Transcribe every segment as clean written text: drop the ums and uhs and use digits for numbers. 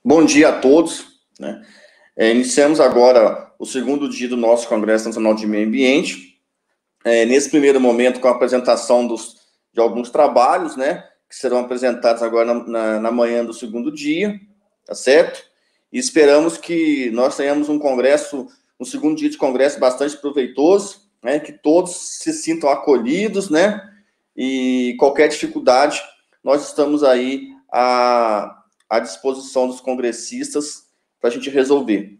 Bom dia a todos, né? Iniciamos agora o segundo dia do nosso Congresso Nacional de Meio Ambiente. Nesse primeiro momento, com a apresentação de alguns trabalhos, né, que serão apresentados agora na manhã do segundo dia, tá certo? E esperamos que nós tenhamos um segundo dia de congresso bastante proveitoso, né, que todos se sintam acolhidos, né, e qualquer dificuldade, nós estamos aí à disposição dos congressistas para a gente resolver.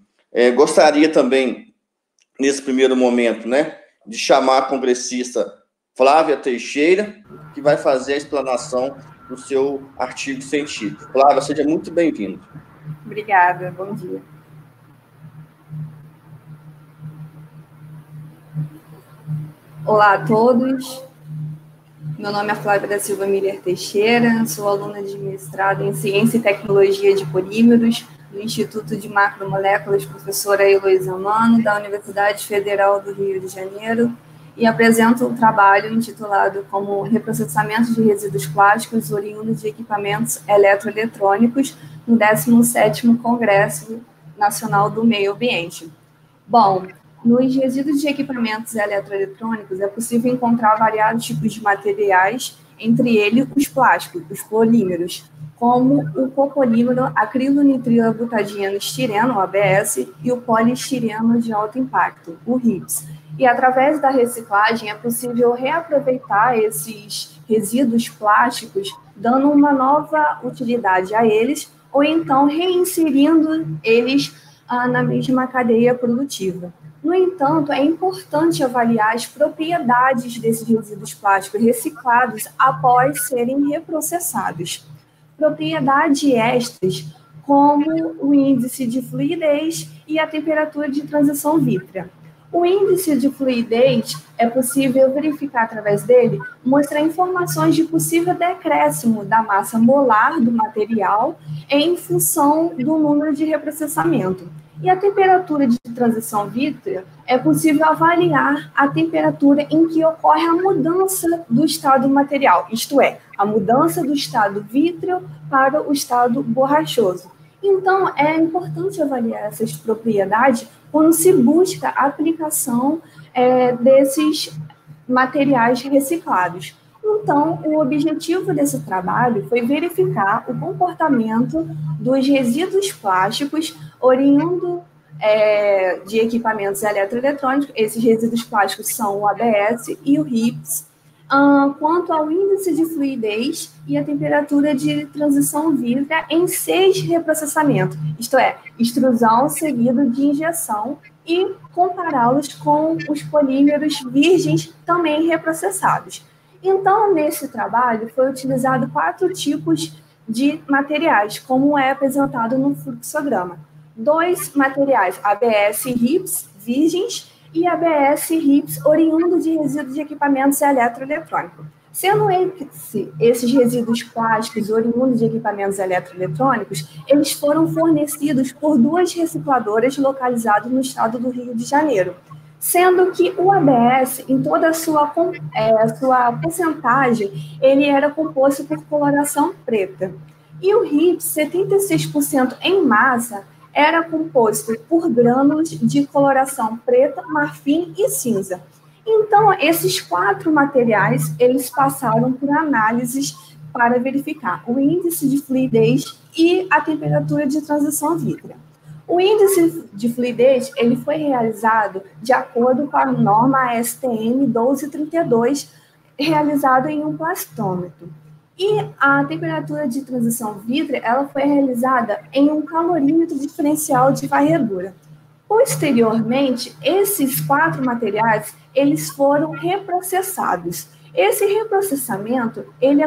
Gostaria também, nesse primeiro momento, né, de chamar a congressista Flávia Teixeira, que vai fazer a explanação do seu artigo científico. Flávia, seja muito bem-vinda. Obrigada, bom dia. Olá a todos. Meu nome é Flávia da Silva Miller Teixeira, sou aluna de mestrado em Ciência e Tecnologia de Polímeros do Instituto de Macromoléculas Professora Heloísa Mano, da Universidade Federal do Rio de Janeiro, e apresento um trabalho intitulado como Reprocessamento de Resíduos Plásticos oriundos de Equipamentos Eletroeletrônicos no 17º Congresso Nacional do Meio Ambiente. Bom, nos resíduos de equipamentos eletroeletrônicos é possível encontrar variados tipos de materiais, entre eles os plásticos, os polímeros, como o copolímero acrilonitrilo-butadieno estireno, o ABS, e o poliestireno de alto impacto, o RIPS. E através da reciclagem é possível reaproveitar esses resíduos plásticos, dando uma nova utilidade a eles, ou então reinserindo eles na mesma cadeia produtiva. No entanto, é importante avaliar as propriedades desses resíduos plásticos reciclados após serem reprocessados. Propriedades estas, como o índice de fluidez e a temperatura de transição vítrea. O índice de fluidez é possível verificar através dele, mostrar informações de possível decréscimo da massa molar do material em função do número de reprocessamento. E a temperatura de transição vítrea é possível avaliar a temperatura em que ocorre a mudança do estado material, isto é, a mudança do estado vítreo para o estado borrachoso. Então, é importante avaliar essas propriedades quando se busca a aplicação desses materiais reciclados. Então, o objetivo desse trabalho foi verificar o comportamento dos resíduos plásticos oriundo de equipamentos eletroeletrônicos. Esses resíduos plásticos são o ABS e o RIPS, quanto ao índice de fluidez e a temperatura de transição vítrea em 6 reprocessamentos, isto é, extrusão seguido de injeção, e compará-los com os polímeros virgens também reprocessados. Então, nesse trabalho, foi utilizado 4 tipos de materiais, como é apresentado no fluxograma. 2 materiais, ABS e RIPS virgens, e ABS e RIPS oriundo de resíduos de equipamentos eletroeletrônicos. Sendo esses resíduos plásticos oriundos de equipamentos eletroeletrônicos, eles foram fornecidos por 2 recicladoras localizadas no estado do Rio de Janeiro, sendo que o ABS, em toda a sua porcentagem, ele era composto por coloração preta. E o RIPS, 76% em massa, era composto por grânulos de coloração preta, marfim e cinza. Então, esses 4 materiais, eles passaram por análises para verificar o índice de fluidez e a temperatura de transição vítrea. O índice de fluidez ele foi realizado de acordo com a norma ASTM 1232, realizado em um plastômetro. E a temperatura de transição vítrea ela foi realizada em um calorímetro diferencial de varredura. Posteriormente, esses 4 materiais eles foram reprocessados. Esse reprocessamento ele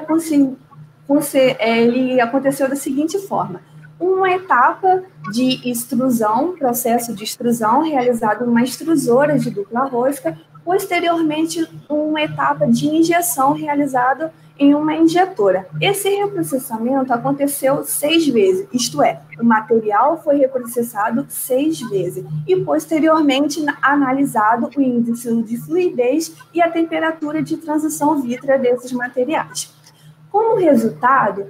aconteceu da seguinte forma: uma etapa de extrusão, processo de extrusão realizado numa extrusora de dupla rosca, posteriormente uma etapa de injeção realizada em uma injetora. Esse reprocessamento aconteceu 6 vezes, isto é, o material foi reprocessado 6 vezes e posteriormente analisado o índice de fluidez e a temperatura de transição vítrea desses materiais. Como resultado,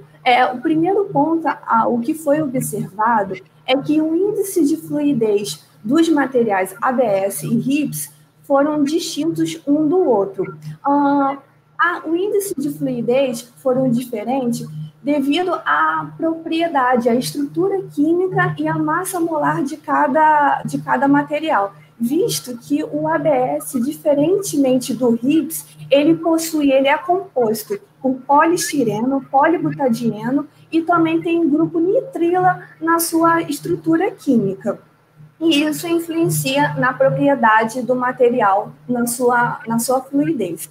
O primeiro ponto, o que foi observado, é que o índice de fluidez dos materiais ABS e RIPS foram distintos um do outro. O índice de fluidez foram diferentes devido à propriedade, à estrutura química e à massa molar de cada material, visto que o ABS, diferentemente do RIPS, ele é composto por poliestireno, polibutadieno e também tem grupo nitrila na sua estrutura química. E isso influencia na propriedade do material, na sua fluidez.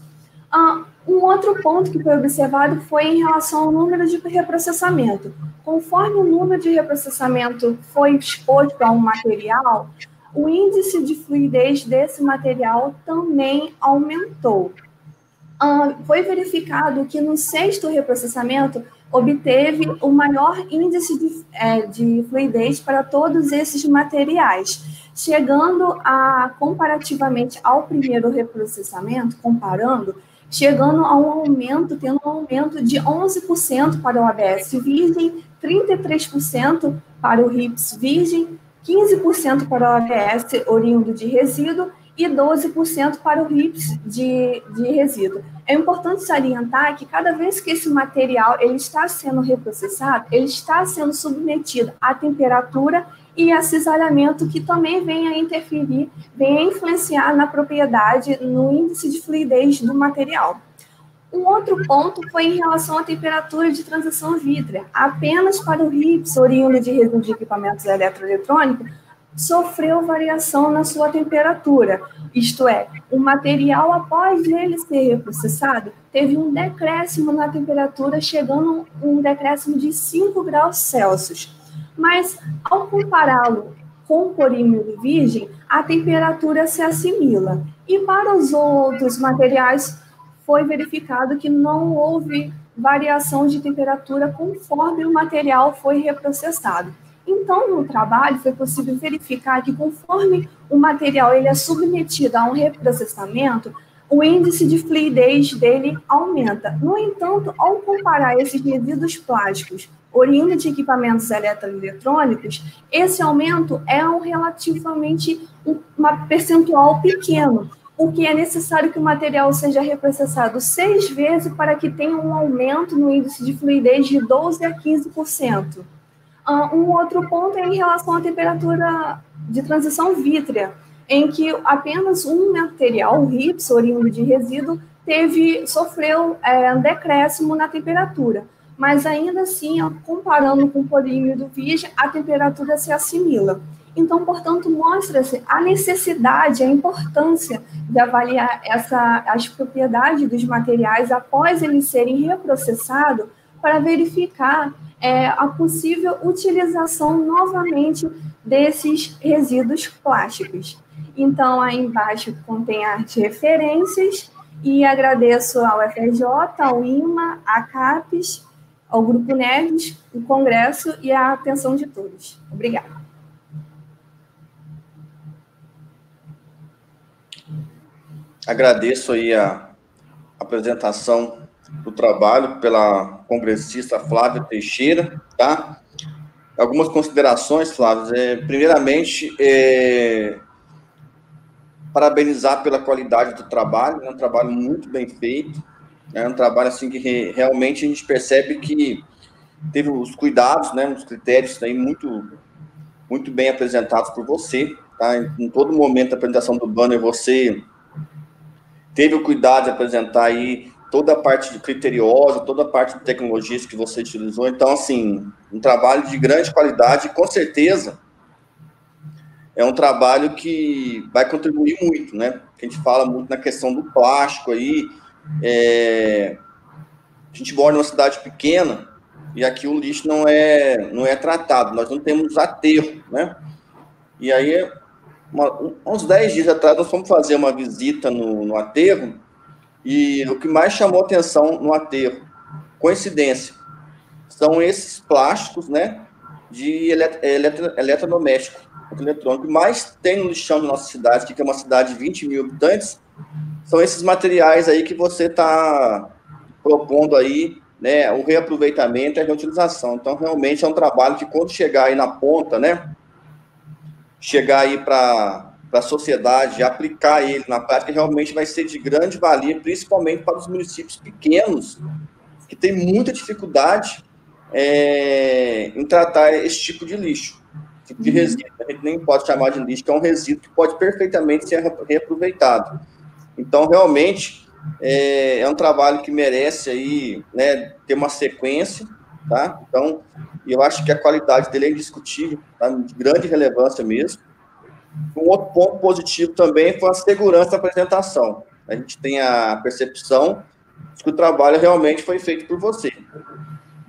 Um outro ponto que foi observado foi em relação ao número de reprocessamento. Conforme o número de reprocessamento foi exposto a um material, o índice de fluidez desse material também aumentou. Foi verificado que no 6º reprocessamento obteve o maior índice de fluidez para todos esses materiais, chegando comparativamente ao primeiro reprocessamento, chegando a tendo um aumento de 11% para o ABS virgem, 33% para o RIPS virgem, 15% para o ABS oriundo de resíduo e 12% para o RIPS de resíduo. É importante salientar que cada vez que esse material ele está sendo reprocessado, ele está sendo submetido à temperatura e a cisalhamento, que também vem a interferir, vem a influenciar na propriedade, no índice de fluidez do material. Um outro ponto foi em relação à temperatura de transição vítrea. Apenas para o RIPS, oriundo de resíduo de equipamentos eletroeletrônicos, sofreu variação na sua temperatura. Isto é, o material, após ele ser reprocessado, teve um decréscimo na temperatura, chegando a um decréscimo de 5 graus Celsius. Mas, ao compará-lo com o polímero virgem, a temperatura se assimila. E para os outros materiais, foi verificado que não houve variação de temperatura conforme o material foi reprocessado. Então, no trabalho, foi possível verificar que, conforme o material ele é submetido a um reprocessamento, o índice de fluidez dele aumenta. No entanto, ao comparar esses resíduos plásticos oriundos de equipamentos eletroeletrônicos, esse aumento é relativamente uma percentual pequeno, porque é necessário que o material seja reprocessado 6 vezes para que tenha um aumento no índice de fluidez de 12% a 15%. Um outro ponto é em relação à temperatura de transição vítrea, em que apenas um material, o RIPS, oriundo de resíduo, sofreu um decréscimo na temperatura. Mas ainda assim, comparando com o polímero virgem, a temperatura se assimila. Então, portanto, mostra-se a necessidade, a importância de avaliar as propriedades dos materiais após eles serem reprocessados para verificar a possível utilização novamente desses resíduos plásticos. Então, aí embaixo contém as referências e agradeço ao FRJ, ao IMA, à CAPES, ao Grupo NERDS, o Congresso e a atenção de todos. Obrigada. Agradeço aí a apresentação do trabalho pela congressista Flávia Teixeira, tá? Algumas considerações, Flávia. Primeiramente, parabenizar pela qualidade do trabalho, é um trabalho muito bem feito, é um trabalho assim que realmente a gente percebe que teve os cuidados, né, os critérios aí muito bem apresentados por você, tá? Em todo momento da apresentação do banner, você teve o cuidado de apresentar aí toda a parte de criteriosa, toda a parte de tecnologias que você utilizou. Então, assim, um trabalho de grande qualidade, e com certeza é um trabalho que vai contribuir muito, né? A gente fala muito na questão do plástico aí. A gente mora numa cidade pequena e aqui o lixo não é tratado, nós não temos aterro, né? E aí, uns 10 dias atrás, nós fomos fazer uma visita no aterro, e o que mais chamou atenção no aterro, coincidência, são esses plásticos, né, de eletrodoméstico, eletrônico, que mais tem no lixão da nossa cidade, que é uma cidade de 20 mil habitantes, são esses materiais aí que você está propondo aí né, o reaproveitamento e a reutilização. Então, realmente é um trabalho que, quando chegar aí na ponta, né, chegar aí para a sociedade, aplicar ele na prática, realmente vai ser de grande valia, principalmente para os municípios pequenos, que têm muita dificuldade em tratar esse tipo de lixo, tipo de resíduo. A gente nem pode chamar de lixo, que é um resíduo que pode perfeitamente ser reaproveitado. Então, realmente, é um trabalho que merece aí, né, ter uma sequência, tá? Então, eu acho que a qualidade dele é indiscutível, tá? De grande relevância mesmo. Um outro ponto positivo também foi a segurança da apresentação. A gente tem a percepção de que o trabalho realmente foi feito por você.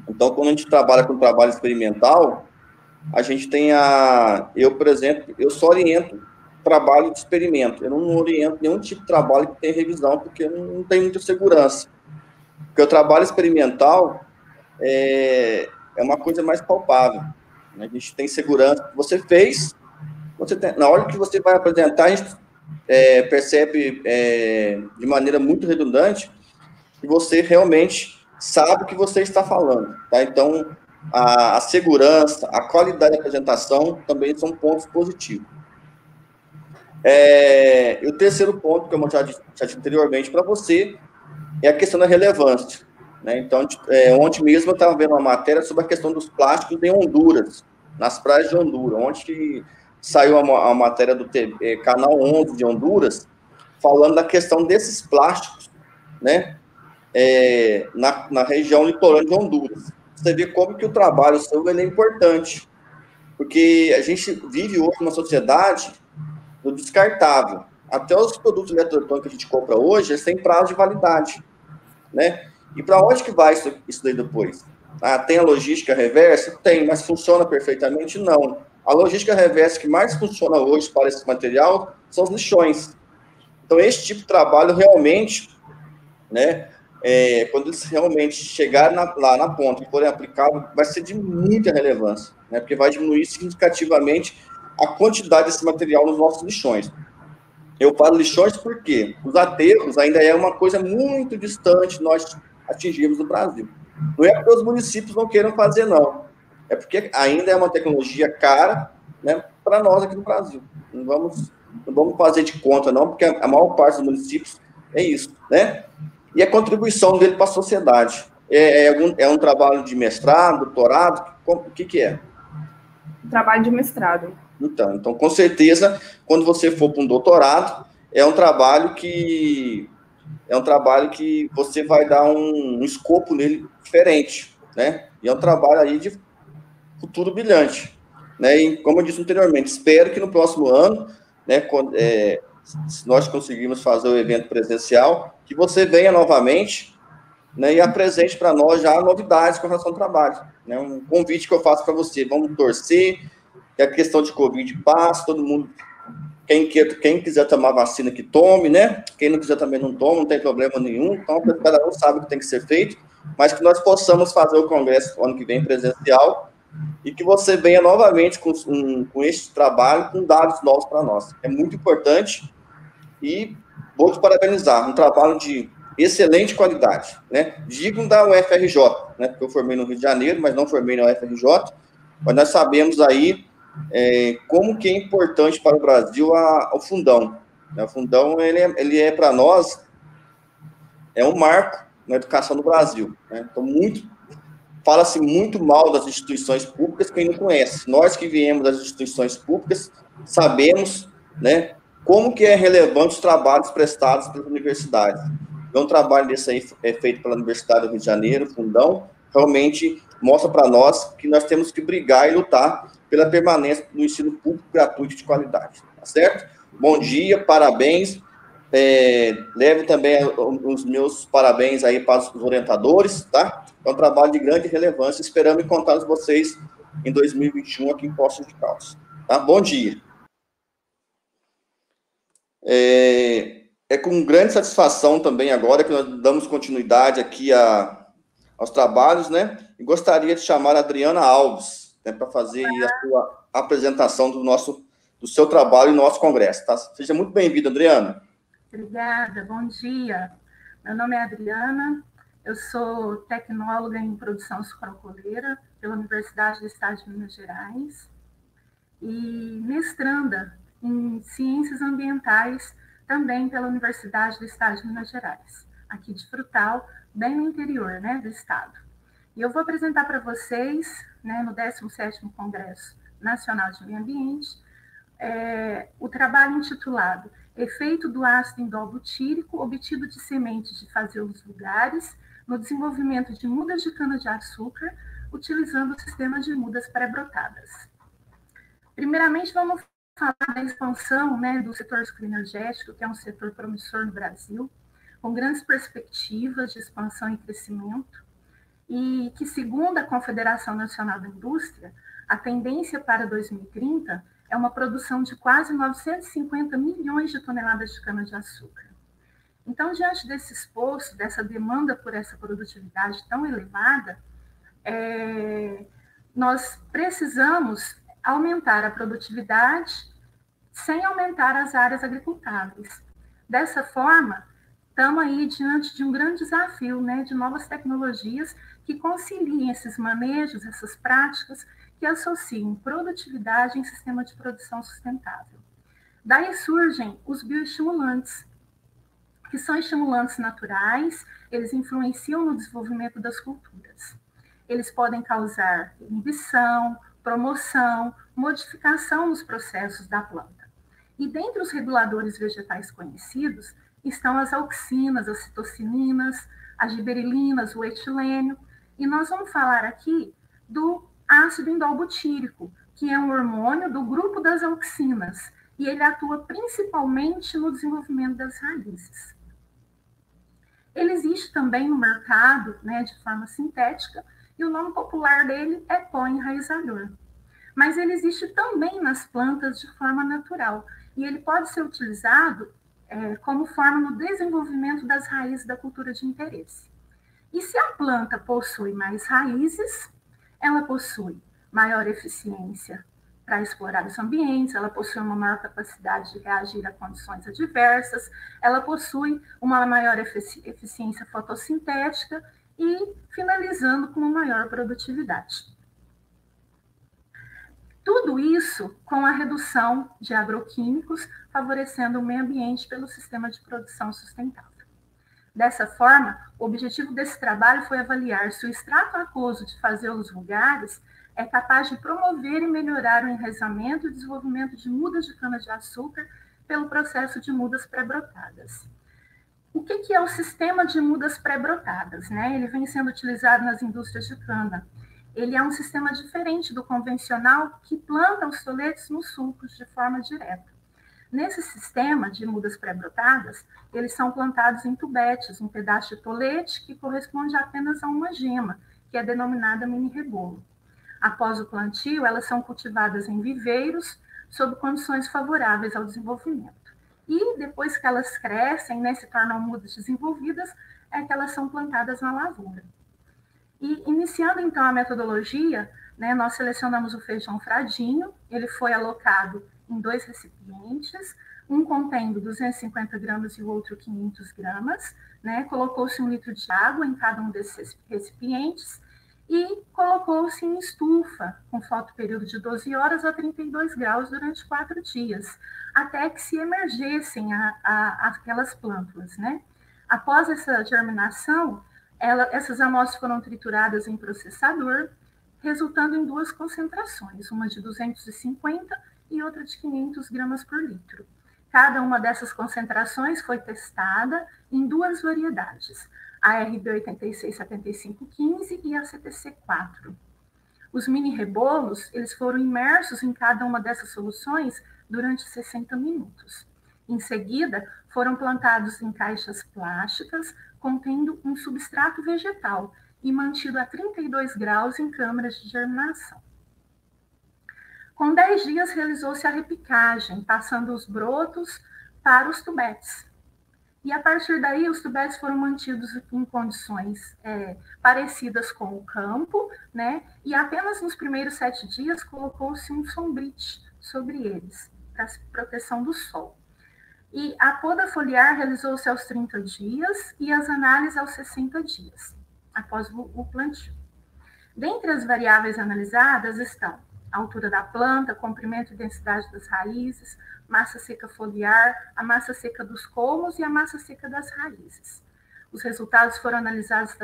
Então, quando a gente trabalha com trabalho experimental, a gente tem eu, por exemplo, eu só oriento trabalho de experimento. Eu não oriento nenhum tipo de trabalho que tenha revisão, porque não tem muita segurança. Porque o trabalho experimental é uma coisa mais palpável. A gente tem segurança. Você fez, na hora que você vai apresentar, a gente percebe de maneira muito redundante que você realmente sabe o que você está falando. Tá? Então, a segurança, a qualidade da apresentação também são pontos positivos. E o terceiro ponto, que eu já disse anteriormente para você, é a questão da relevância. Né? Então, ontem mesmo eu estava vendo uma matéria sobre a questão dos plásticos em Honduras, nas praias de Honduras, onde saiu a matéria do Canal 11 de Honduras, falando da questão desses plásticos, né? Na região litorânea de Honduras. Você vê como que o trabalho seu é importante, porque a gente vive hoje numa sociedade do descartável. Até os produtos eletrônicos que a gente compra hoje, eles têm prazo de validade, né? E para onde que vai isso daí depois? Tem a logística reversa? Tem, mas funciona perfeitamente? Não. A logística reversa que mais funciona hoje para esse material são os lixões. Então, esse tipo de trabalho realmente, né, quando eles realmente chegarem lá na ponta e forem aplicados, vai ser de muita relevância, né, porque vai diminuir significativamente a quantidade desse material nos nossos lixões. Eu falo lixões porque os aterros ainda é uma coisa muito distante de nós atingirmos no Brasil. Não é porque os municípios não queiram fazer, não. É porque ainda é uma tecnologia cara, né, para nós aqui no Brasil. Não vamos fazer de conta, não, porque a maior parte dos municípios é isso, né? E a contribuição dele para a sociedade. É um trabalho de mestrado, doutorado? O que é? Trabalho de mestrado. Então, com certeza, quando você for para um doutorado, é um trabalho que você vai dar um escopo nele diferente, né? E é um trabalho aí de futuro brilhante, né? E como eu disse anteriormente, espero que no próximo ano, né, se nós conseguirmos fazer o evento presencial, que você venha novamente, né, e apresente para nós já novidades com relação ao trabalho, né? Um convite que eu faço para você, vamos torcer que a questão de Covid passe, todo mundo, quem quiser tomar vacina, que tome, né? Quem não quiser também não toma, não tem problema nenhum. Então, cada um sabe o que tem que ser feito, mas que nós possamos fazer o congresso ano que vem presencial e que você venha novamente com esse trabalho, com dados novos para nós. É muito importante e vou te parabenizar. Um trabalho de excelente qualidade, né? Digno da UFRJ, né? Porque eu formei no Rio de Janeiro, mas não formei na UFRJ, mas nós sabemos aí como que é importante para o Brasil o fundão. O fundão, ele é para nós, é um marco na educação do Brasil. Né? Então, fala-se muito mal das instituições públicas, quem não conhece. Nós que viemos das instituições públicas, sabemos, né, como que é relevante os trabalhos prestados pelas universidades. Então, um trabalho desse aí é feito pela Universidade do Rio de Janeiro, Fundão, realmente mostra para nós que nós temos que brigar e lutar pela permanência do ensino público gratuito de qualidade, tá certo? Bom dia, parabéns. Levo também os meus parabéns aí para os orientadores, tá? É um trabalho de grande relevância, esperamos encontrar vocês em 2021 aqui em Poços de Caldas, tá? Bom dia. É com grande satisfação também agora que nós damos continuidade aqui aos trabalhos, né? E gostaria de chamar a Adriana Alves, né, para fazer aí a sua apresentação do seu trabalho no nosso congresso, tá? Seja muito bem-vinda, Adriana. Obrigada, bom dia. Meu nome é Adriana, Eu sou tecnóloga em produção sucroalcooleira pela Universidade do Estado de Minas Gerais e mestranda em ciências ambientais também pela Universidade do Estado de Minas Gerais, aqui de Frutal, bem no interior, né, do estado. E eu vou apresentar para vocês, né, no 17º Congresso Nacional de Meio Ambiente, o trabalho intitulado Efeito do ácido indol-butírico obtido de sementes de fazelos vulgares no desenvolvimento de mudas de cana-de-açúcar, utilizando o sistema de mudas pré-brotadas. Primeiramente, vamos falar da expansão, né, do setor sucroenergético, que é um setor promissor no Brasil, com grandes perspectivas de expansão e crescimento, e que, segundo a Confederação Nacional da Indústria, a tendência para 2030 é uma produção de quase 950 milhões de toneladas de cana-de-açúcar. Então, diante desse esforço, dessa demanda por essa produtividade tão elevada, nós precisamos aumentar a produtividade sem aumentar as áreas agricultáveis. Dessa forma, estamos aí diante de um grande desafio, né, de novas tecnologias que conciliem esses manejos, essas práticas que associam produtividade em sistema de produção sustentável. Daí surgem os bioestimulantes, que são estimulantes naturais, eles influenciam no desenvolvimento das culturas. Eles podem causar inibição, promoção, modificação nos processos da planta. E dentre os reguladores vegetais conhecidos estão as auxinas, as citocininas, as giberilinas, o etilênio, e nós vamos falar aqui do ácido indol-butírico, que é um hormônio do grupo das auxinas, e ele atua principalmente no desenvolvimento das raízes. Ele existe também no mercado, né, de forma sintética, e o nome popular dele é pó enraizador. Mas ele existe também nas plantas de forma natural, e ele pode ser utilizado como forma no desenvolvimento das raízes da cultura de interesse. E se a planta possui mais raízes, ela possui maior eficiência para explorar os ambientes, ela possui uma maior capacidade de reagir a condições adversas, ela possui uma maior eficiência fotossintética e finalizando com uma maior produtividade. Tudo isso com a redução de agroquímicos, favorecendo o meio ambiente pelo sistema de produção sustentável. Dessa forma, o objetivo desse trabalho foi avaliar se o extrato aquoso de fazelos vulgares é capaz de promover e melhorar o enraizamento e desenvolvimento de mudas de cana-de-açúcar pelo processo de mudas pré-brotadas. O que é o sistema de mudas pré-brotadas, né? Ele vem sendo utilizado nas indústrias de cana. Ele é um sistema diferente do convencional que planta os toletes nos sulcos de forma direta. Nesse sistema de mudas pré-brotadas, eles são plantados em tubetes, um pedaço de tolete que corresponde apenas a uma gema, que é denominada mini-rebolo. Após o plantio, elas são cultivadas em viveiros, sob condições favoráveis ao desenvolvimento. E depois que elas crescem, né, se tornam mudas desenvolvidas, é que elas são plantadas na lavoura. E iniciando então a metodologia, né, nós selecionamos o feijão fradinho, ele foi alocado em 2 recipientes, um contendo 250 gramas e o outro 500 gramas, né, colocou-se 1 litro de água em cada um desses recipientes e colocou-se em estufa, com fotoperíodo de 12 horas a 32 graus durante 4 dias, até que se emergessem aquelas plântulas, né. Após essa germinação, essas amostras foram trituradas em processador, resultando em 2 concentrações, uma de 250 e outra de 500 gramas por litro. Cada uma dessas concentrações foi testada em 2 variedades, a RB867515 e a CTC4. Os mini-rebolos, eles foram imersos em cada uma dessas soluções durante 60 minutos. Em seguida, foram plantados em caixas plásticas contendo um substrato vegetal e mantido a 32 graus em câmaras de germinação. Com 10 dias, realizou-se a repicagem, passando os brotos para os tubetes. E, a partir daí, os tubetes foram mantidos em condições parecidas com o campo, né? E apenas nos primeiros 7 dias colocou-se um sombrite sobre eles, para proteção do sol. E a poda foliar realizou-se aos 30 dias e as análises aos 60 dias, após o plantio. Dentre as variáveis analisadas estão a altura da planta, comprimento e densidade das raízes, massa seca foliar, a massa seca dos colmos e a massa seca das raízes. Os resultados foram analisados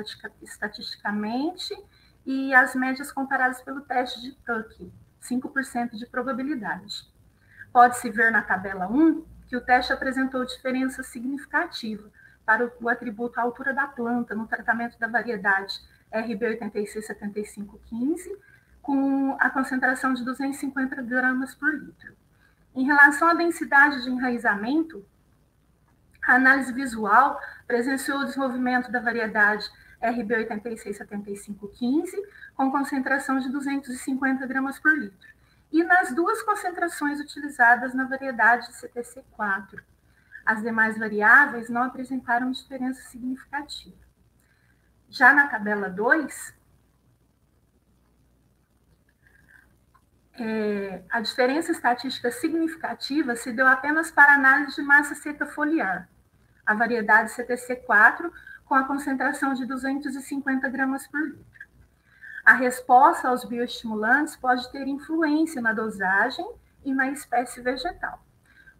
estatisticamente e as médias comparadas pelo teste de Tuck, 5% de probabilidade. Pode-se ver na tabela 1 que o teste apresentou diferença significativa para o atributo altura da planta no tratamento da variedade RB867515, com a concentração de 250 gramas por litro. Em relação à densidade de enraizamento, a análise visual presenciou o desenvolvimento da variedade RB867515, com concentração de 250 gramas por litro, e nas duas concentrações utilizadas na variedade CTC4. As demais variáveis não apresentaram diferença significativa. Já na tabela 2, a diferença estatística significativa se deu apenas para análise de massa seca foliar, a variedade CTC4, com a concentração de 250 gramas por litro. A resposta aos bioestimulantes pode ter influência na dosagem e na espécie vegetal.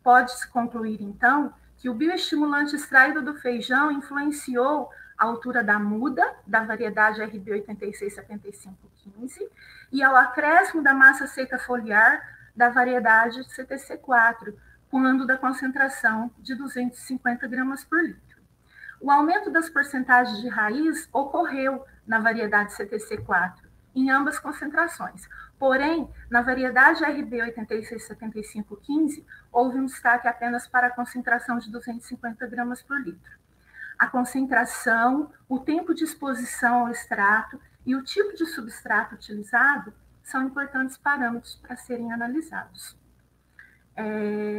Pode-se concluir, então, que o bioestimulante extraído do feijão influenciou a altura da muda da variedade RB867515 e ao acréscimo da massa seca foliar da variedade CTC4, quando da concentração de 250 gramas por litro. O aumento das porcentagens de raiz ocorreu na variedade CTC4, em ambas concentrações. Porém, na variedade RB867515, houve um destaque apenas para a concentração de 250 gramas por litro. A concentração, o tempo de exposição ao extrato e o tipo de substrato utilizado são importantes parâmetros para serem analisados.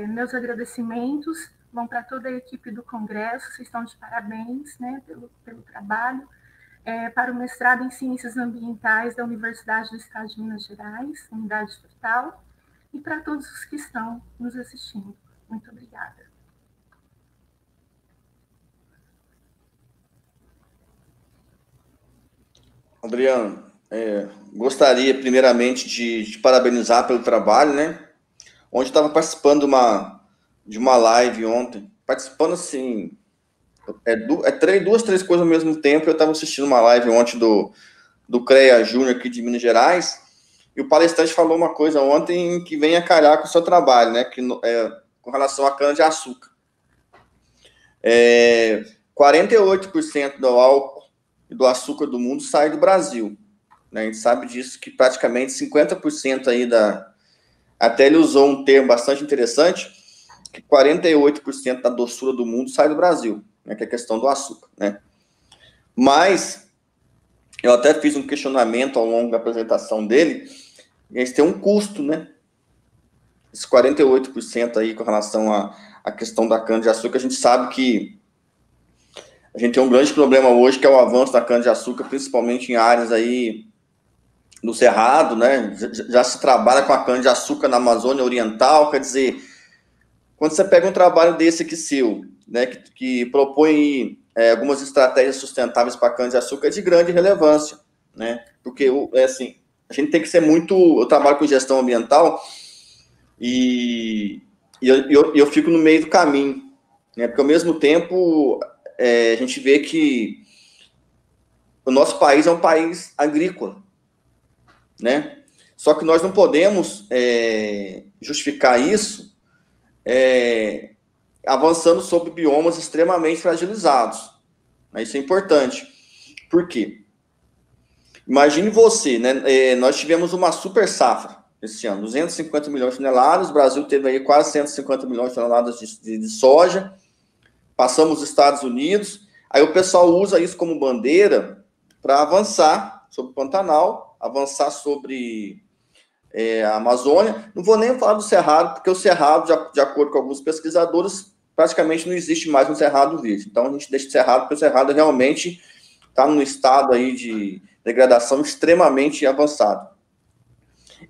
Meus agradecimentos vão para toda a equipe do Congresso, vocês estão de parabéns, né, pelo trabalho, para o mestrado em Ciências Ambientais da Universidade do Estado de Minas Gerais, Unidade Frutal, e para todos os que estão nos assistindo. Muito obrigada. Adriano, gostaria primeiramente de parabenizar pelo trabalho, né? Onde estava participando de uma live ontem, participando assim, duas, três coisas ao mesmo tempo. Eu estava assistindo uma live ontem do CREA Júnior aqui de Minas Gerais, e o palestrante falou uma coisa ontem que vem a calhar com o seu trabalho, né? Com relação à cana-de-açúcar. 48% do álcool e do açúcar do mundo sai do Brasil, né? A gente sabe disso, que praticamente 50% aí até ele usou um termo bastante interessante, que 48% da doçura do mundo sai do Brasil, né? Que é a questão do açúcar, né? Mas eu até fiz um questionamento ao longo da apresentação dele, e eles têm um custo, né? Esse 48% aí com relação à questão da cana-de-açúcar, a gente sabe que a gente tem um grande problema hoje, que é o avanço da cana-de-açúcar, principalmente em áreas aí do Cerrado, né? Já se trabalha com a cana-de-açúcar na Amazônia Oriental. Quer dizer, quando você pega um trabalho desse aqui seu, né, que propõe algumas estratégias sustentáveis para a cana-de-açúcar, é de grande relevância, né? Porque, assim, a gente tem que ser muito... Eu trabalho com gestão ambiental e eu fico no meio do caminho, né? Porque, ao mesmo tempo... a gente vê que o nosso país é um país agrícola, né? Só que nós não podemos justificar isso avançando sobre biomas extremamente fragilizados. Isso é importante. Por quê? Imagine você, né? Nós tivemos uma super safra esse ano, 250 milhões de toneladas, o Brasil teve aí quase 150 milhões de toneladas de soja, passamos os Estados Unidos, aí o pessoal usa isso como bandeira para avançar sobre o Pantanal, avançar sobre a Amazônia. Não vou nem falar do Cerrado, porque o Cerrado, de acordo com alguns pesquisadores, praticamente não existe mais um Cerrado Verde. Então, a gente deixa o Cerrado, porque o Cerrado realmente está num estado aí de degradação extremamente avançado.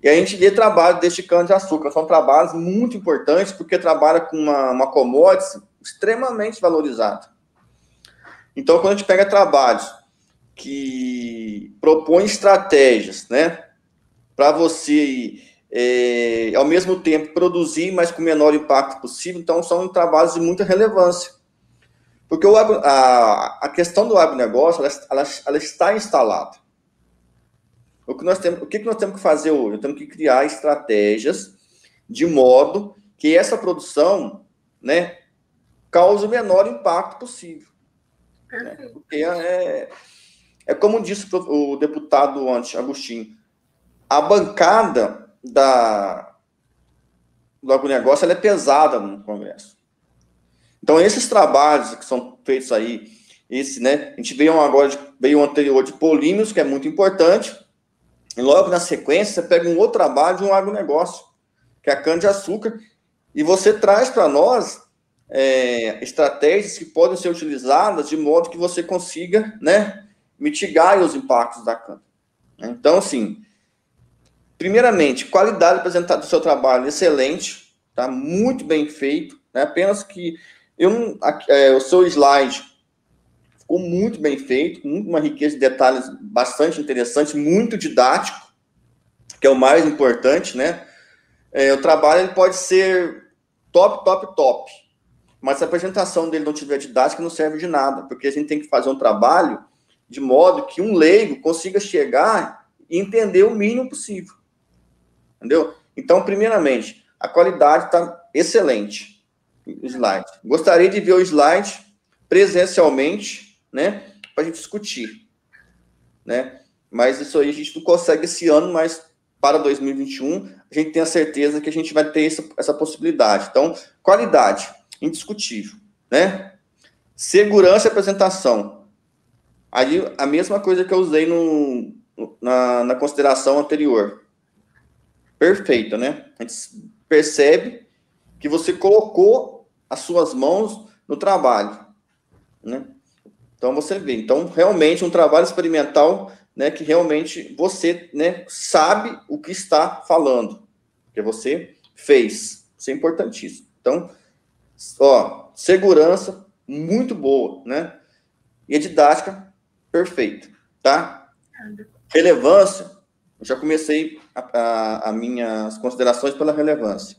E a gente vê trabalho deste cana-de-açúcar. São trabalhos muito importantes, porque trabalha com uma commodity extremamente valorizada. Então, quando a gente pega trabalhos que propõem estratégias, né, para você, ao mesmo tempo, produzir, mas com o menor impacto possível, então são trabalhos de muita relevância. Porque a questão do agronegócio, ela está instalada. O que nós temos que fazer hoje? Nós temos que criar estratégias de modo que essa produção, né, cause o menor impacto possível. Né? Porque é como disse o deputado antes, Agostinho, a bancada do agronegócio ela é pesada no Congresso. Então, esses trabalhos que são feitos aí, né, a gente veio o anterior de polímeros, que é muito importante, e logo na sequência, você pega um outro trabalho de um agronegócio, que é a cana-de-açúcar, e você traz para nós estratégias que podem ser utilizadas de modo que você consiga, né, mitigar os impactos da cana. Então, assim, primeiramente, qualidade apresentada do seu trabalho excelente, tá? Muito bem feito, né? Apenas que o seu slide ficou muito bem feito, com uma riqueza de detalhes bastante interessante, muito didático, que é o mais importante, né? O trabalho ele pode ser top, mas se a apresentação dele não tiver didática, não serve de nada, porque a gente tem que fazer um trabalho de modo que um leigo consiga chegar e entender o mínimo possível. Entendeu? Então, primeiramente, a qualidade está excelente. O slide. Gostaria de ver o slide presencialmente, né, para a gente discutir, né? Mas isso aí a gente não consegue esse ano, mas para 2021 a gente tem a certeza que a gente vai ter essa possibilidade. Então, qualidade, indiscutível, né? Segurança e apresentação. Aí a mesma coisa que eu usei na consideração anterior. Perfeito, né? A gente percebe que você colocou as suas mãos no trabalho, né? Então, você vê. Então, realmente, um trabalho experimental, né, que realmente você, né, sabe o que está falando, que você fez. Isso é importantíssimo. Então, segurança muito boa, né? E a didática perfeita, tá? Relevância, eu já comecei as minhas considerações pela relevância.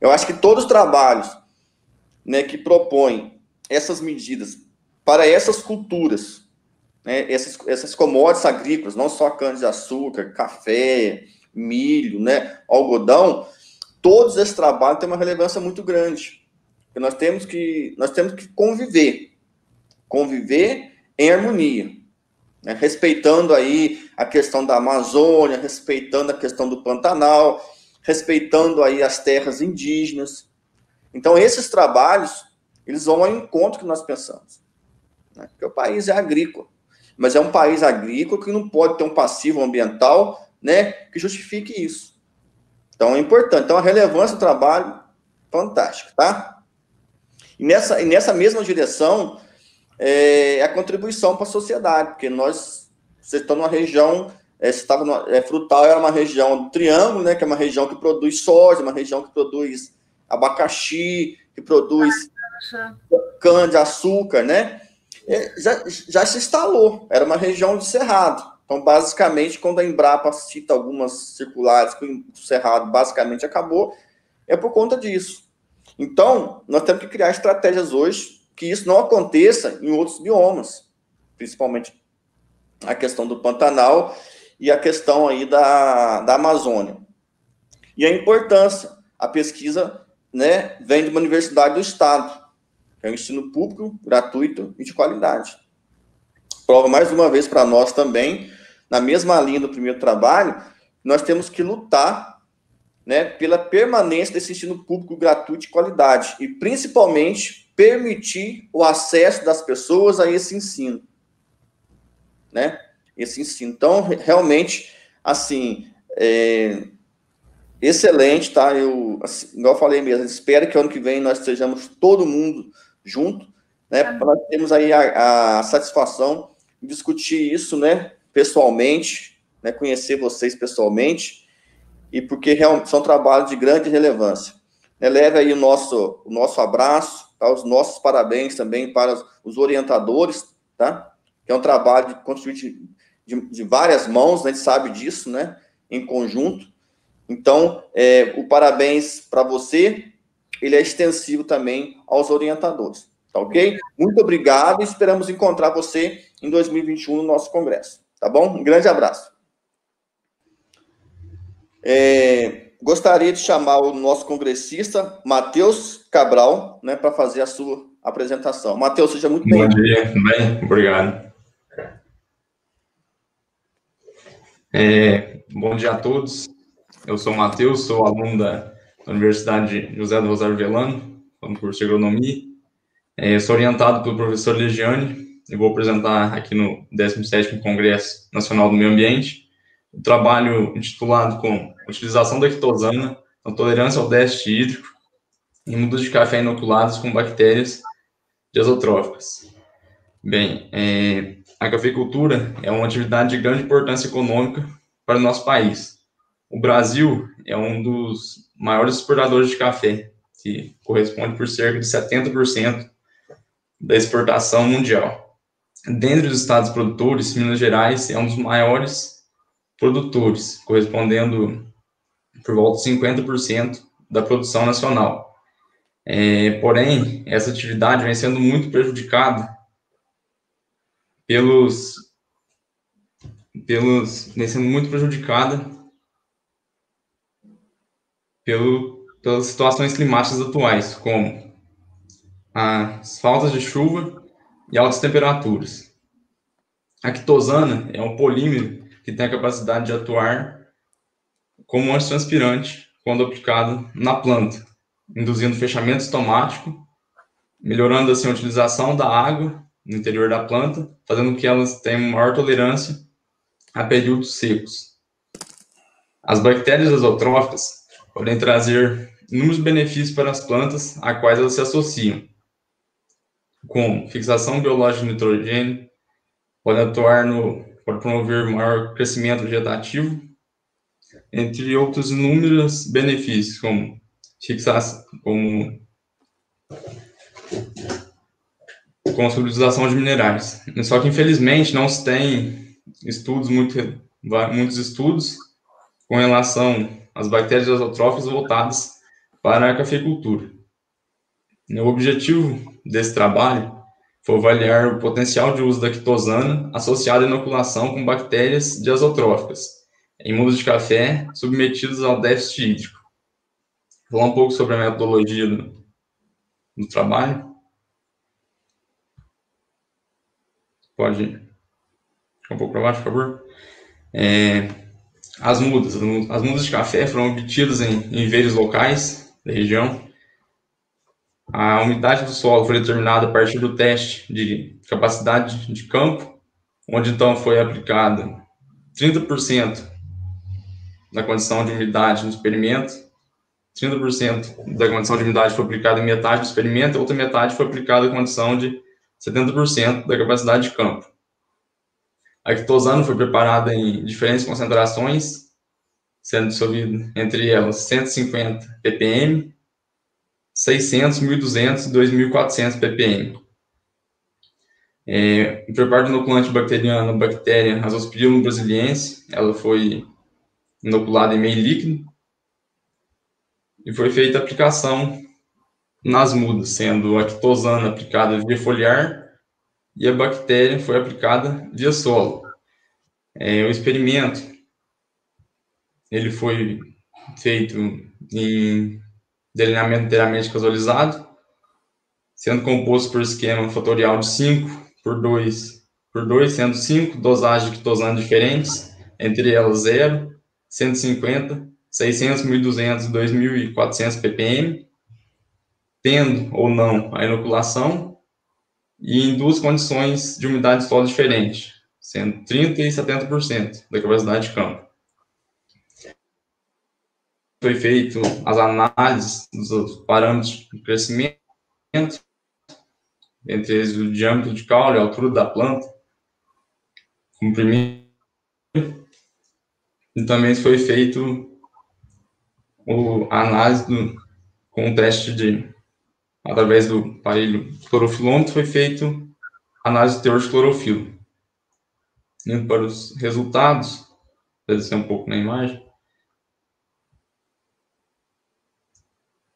Eu acho que todos os trabalhos, né, que propõem essas medidas para essas culturas, né, essas commodities agrícolas, não só cana-de-açúcar, café, milho, né, algodão, todos esses trabalhos têm uma relevância muito grande. Porque nós temos que conviver em harmonia, né, respeitando aí a questão da Amazônia, respeitando a questão do Pantanal, respeitando aí as terras indígenas. Então, esses trabalhos, eles vão ao encontro que nós pensamos, né? Porque o país é agrícola, mas é um país agrícola que não pode ter um passivo ambiental, né, que justifique isso. Então, é importante. Então, a relevância do trabalho, fantástica, tá? E nessa mesma direção, a contribuição para a sociedade, porque vocês estão numa região, Frutal era uma região do Triângulo, né, que é uma região que produz soja, uma região que produz abacaxi, que produz cana-de-açúcar, né? Já se instalou, era uma região de cerrado. Então, basicamente, quando a Embrapa cita algumas circulares que o cerrado basicamente acabou, é por conta disso. Então, nós temos que criar estratégias hoje que isso não aconteça em outros biomas, principalmente a questão do Pantanal e a questão aí da Amazônia. E a importância, a pesquisa, né, vem de uma universidade do Estado, que é um ensino público, gratuito e de qualidade. Prova mais uma vez para nós também, na mesma linha do primeiro trabalho, nós temos que lutar, né, pela permanência desse ensino público gratuito de qualidade e, principalmente, permitir o acesso das pessoas a esse ensino, né? Esse ensino. Então, realmente, assim, excelente, tá? Assim, igual eu falei mesmo, espero que ano que vem nós estejamos todo mundo junto, né? Para nós termos aí a satisfação de discutir isso, né? Pessoalmente, né? Conhecer vocês pessoalmente e porque realmente são trabalhos de grande relevância. Leve aí o nosso abraço, tá? Os nossos parabéns também para os orientadores, tá? Que é um trabalho construído de várias mãos, né? A gente sabe disso, né? Em conjunto. Então, o parabéns para você, ele é extensivo também aos orientadores, tá ok? Muito obrigado e esperamos encontrar você em 2021 no nosso congresso, tá bom? Um grande abraço. Gostaria de chamar o nosso congressista, Matheus Cabral, né, para fazer a sua apresentação. Matheus, seja muito bem-vindo. Bom dia, tudo bem? Obrigado. Bom dia a todos. Eu sou o Matheus, sou aluno da Universidade José do Rosário Velano, no curso de agronomia. Sou orientado pelo professor Legiane e vou apresentar aqui no 17º Congresso Nacional do Meio Ambiente o trabalho intitulado com utilização da quitosana na tolerância ao déficit hídrico em mudas de café inoculadas com bactérias diazotróficas. Bem, a cafeicultura é uma atividade de grande importância econômica para o nosso país. O Brasil é um dos maiores exportadores de café, que corresponde por cerca de 70% da exportação mundial. Dentre os estados produtores, Minas Gerais é um dos maiores produtores, correspondendo por volta de 50% da produção nacional. Porém, essa atividade vem sendo muito prejudicada pelas situações climáticas atuais, como as faltas de chuva e altas temperaturas. A quitosana é um polímero que tem a capacidade de atuar como antitranspirante quando aplicado na planta, induzindo fechamento estomático, melhorando assim a utilização da água no interior da planta, fazendo com que elas tenham maior tolerância a períodos secos. As bactérias azotróficas podem trazer inúmeros benefícios para as plantas a quais elas se associam, como fixação biológica de nitrogênio, pode promover maior crescimento vegetativo, entre outros inúmeros benefícios, como a utilização de minerais. Só que, infelizmente, não se tem muitos estudos com relação às bactérias azotróficas voltadas para a cafeicultura. O objetivo desse trabalho foi avaliar o potencial de uso da quitosana associado à inoculação com bactérias diazotróficas em mudas de café submetidas ao déficit hídrico. Vou falar um pouco sobre a metodologia do trabalho. Pode ir um pouco para baixo, por favor. As mudas de café foram obtidas em viveiros locais da região. A umidade do solo foi determinada a partir do teste de capacidade de campo, onde então foi aplicado 30% da condição de umidade no experimento, 30% da condição de umidade foi aplicada em metade do experimento, a outra metade foi aplicada em condição de 70% da capacidade de campo. A quitosana foi preparada em diferentes concentrações, sendo dissolvido entre elas 150 ppm, 600, 1.200 e 2.400 ppm. O preparo do inoculante bacteriano, a bactéria Azospirillum brasiliense, ela foi inoculada em meio líquido e foi feita a aplicação nas mudas, sendo a quitosana aplicada via foliar e a bactéria foi aplicada via solo. O experimento ele foi feito em delineamento inteiramente casualizado, sendo composto por esquema fatorial de 5/2, sendo 5 dosagens de quitosana diferentes, entre elas 0, 150, 600, 1.200 e 2.400 ppm, tendo ou não a inoculação, e em duas condições de umidade de solo diferentes, sendo 30% e 70% da capacidade de campo. Foi feito as análises dos parâmetros de crescimento, entre eles o diâmetro de caule, a altura da planta, comprimento, e também foi feito a análise com o teste através do aparelho clorofilômetro, foi feito a análise de teor de clorofila. Indo para os resultados, vou descer um pouco na imagem.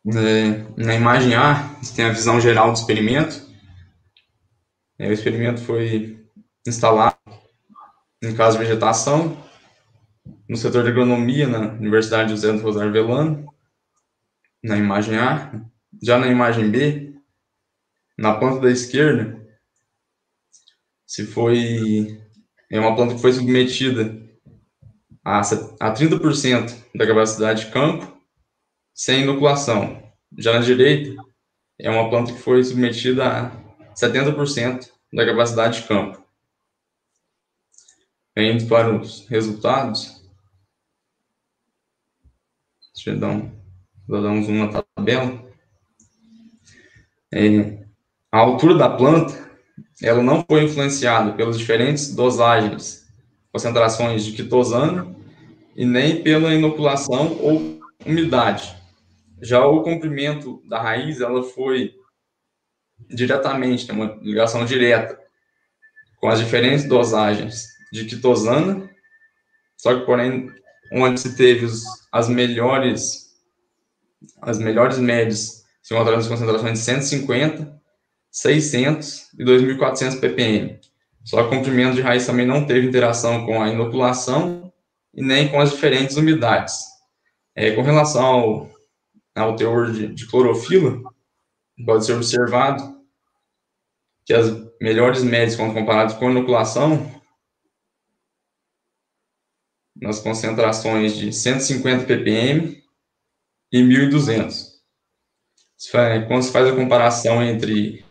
Na imagem A, você tem a visão geral do experimento. O experimento foi instalado em casa de vegetação, no setor de agronomia, na Universidade José do Rosário Velano, na imagem A. Já na imagem B, na planta da esquerda, é uma planta que foi submetida a 30% da capacidade de campo, sem inoculação. Já na direita, é uma planta que foi submetida a 70% da capacidade de campo. Indo para os resultados, deixa eu dar um zoom na tabela. A altura da planta, ela não foi influenciada pelas diferentes dosagens, concentrações de quitosano, e nem pela inoculação ou umidade. Já o comprimento da raiz, ela foi diretamente, tem uma ligação direta com as diferentes dosagens de quitosano, só que, porém, onde se teve as melhores médias, se encontraram as concentrações de 150, 600 e 2.400 ppm. Só que o comprimento de raiz também não teve interação com a inoculação e nem com as diferentes umidades. Com relação ao teor de clorofila, pode ser observado que as melhores médias, quando comparadas com a inoculação, nas concentrações de 150 ppm e 1.200. Quando se faz a comparação entre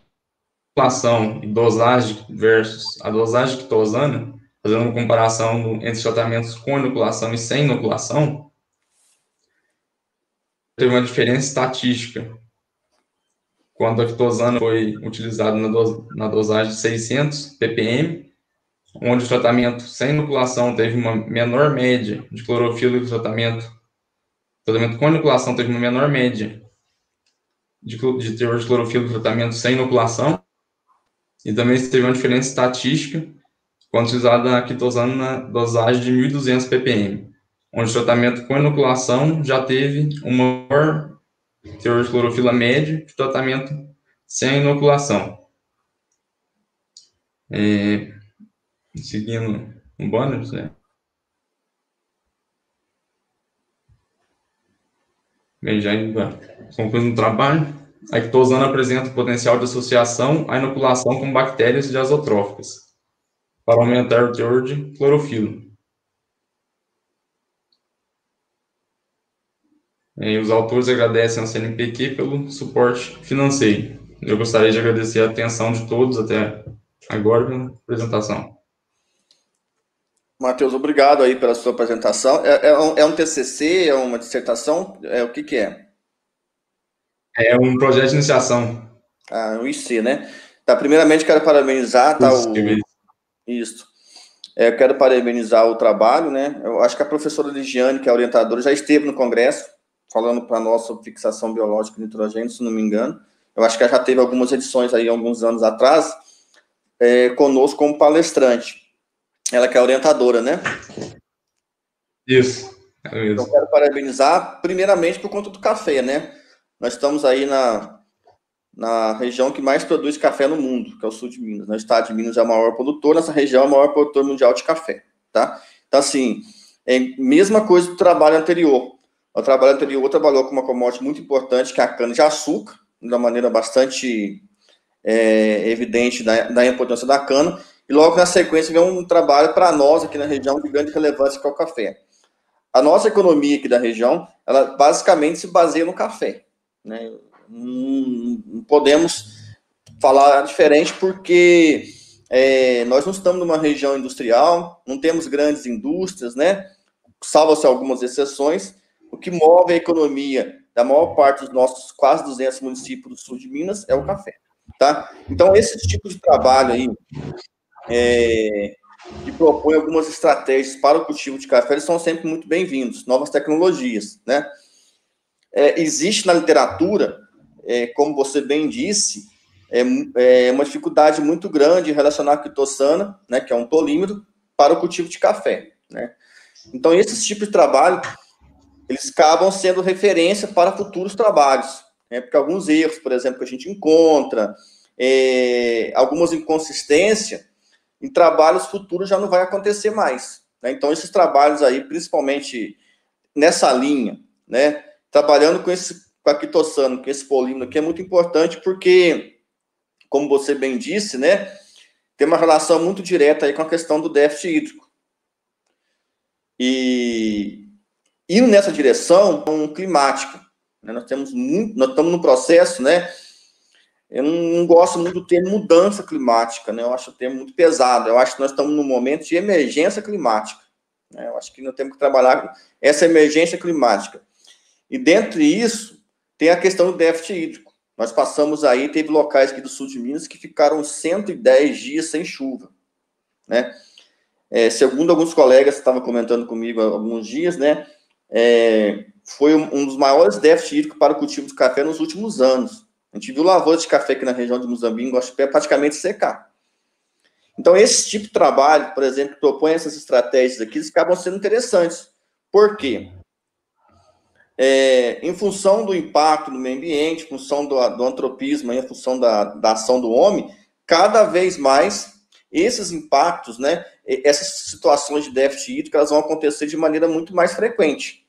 inoculação e dosagem versus a dosagem de quitosano, fazendo uma comparação entre tratamentos com inoculação e sem inoculação, teve uma diferença estatística quando a quitosano foi utilizada na dosagem de 600 ppm, onde o tratamento sem inoculação teve uma menor média de clorofila e o tratamento com inoculação teve uma menor média de teor de clorofila e tratamento sem inoculação, e também teve uma diferença estatística quando utilizada a quitosano na dosagem de 1.200 ppm, onde o tratamento com inoculação já teve um maior teor de clorofila médio de tratamento sem inoculação. Seguindo um banner, né? Bem, já concluindo o trabalho, a quitosano apresenta o potencial de associação à inoculação com bactérias diazotróficas, para aumentar o teor de clorofila. Os autores agradecem ao CNPq pelo suporte financeiro. Eu gostaria de agradecer a atenção de todos até agora pela apresentação. Matheus, obrigado aí pela sua apresentação. É um TCC, é uma dissertação? O que é? É um projeto de iniciação. Um IC, né? Tá, primeiramente, quero parabenizar, tá? Isso. Eu quero parabenizar o trabalho, né? Eu acho que a professora Ligiane, que é a orientadora, já esteve no congresso, falando para nós sobre fixação biológica de nitrogênio, se não me engano. Eu acho que ela já teve algumas edições aí, alguns anos atrás, conosco como palestrante. Ela que é a orientadora, né? Isso. Então, quero parabenizar, primeiramente, por conta do café, né? Nós estamos aí na região que mais produz café no mundo, que é o sul de Minas. O estado de Minas é o maior produtor, nossa região é o maior produtor mundial de café, tá? Então, assim, mesma coisa do trabalho anterior. O trabalho anterior trabalhou com uma commodity muito importante, que é a cana-de-açúcar, de uma maneira bastante evidente da importância da cana, e logo na sequência vem um trabalho para nós aqui na região de grande relevância, que é o café. A nossa economia aqui da região, ela basicamente se baseia no café, né? Não podemos falar diferente porque nós não estamos numa região industrial, não temos grandes indústrias, né? Salvo-se algumas exceções. O que move a economia da maior parte dos nossos quase 200 municípios do sul de Minas é o café, tá? Então, esse tipo de trabalho aí, que propõe algumas estratégias para o cultivo de café, eles são sempre muito bem-vindos, novas tecnologias, né? existe na literatura, como você bem disse, uma dificuldade muito grande em relacionar a quitossana, né, que é um polímero, para o cultivo de café, né? Então, esses tipos de trabalho, eles acabam sendo referência para futuros trabalhos, né? Porque alguns erros, por exemplo, que a gente encontra, algumas inconsistências, em trabalhos futuros já não vai acontecer mais, né? Então, esses trabalhos aí, principalmente nessa linha, né, trabalhando com a quitossana, com esse polímero aqui, é muito importante porque, como você bem disse, né, tem uma relação muito direta aí com a questão do déficit hídrico. E indo nessa direção climática, né, nós estamos no processo, né, eu não gosto muito do termo mudança climática, né, eu acho o termo muito pesado, eu acho que nós estamos num momento de emergência climática, né, eu acho que nós temos que trabalhar com essa emergência climática. E dentro disso, tem a questão do déficit hídrico. Nós passamos aí, teve locais aqui do sul de Minas que ficaram 110 dias sem chuva, né? Segundo alguns colegas que estavam comentando comigo há alguns dias, né? Foi um dos maiores déficits hídricos para o cultivo de café nos últimos anos. A gente viu lavouras de café aqui na região de Muzambinho, Guaxupé, praticamente secar. Então, esse tipo de trabalho, por exemplo, que propõe essas estratégias aqui, eles acabam sendo interessantes. Por quê? Em função do impacto no meio ambiente, em função do antropismo, em função da ação do homem, cada vez mais esses impactos, né, essas situações de déficit hídrico, elas vão acontecer de maneira muito mais frequente.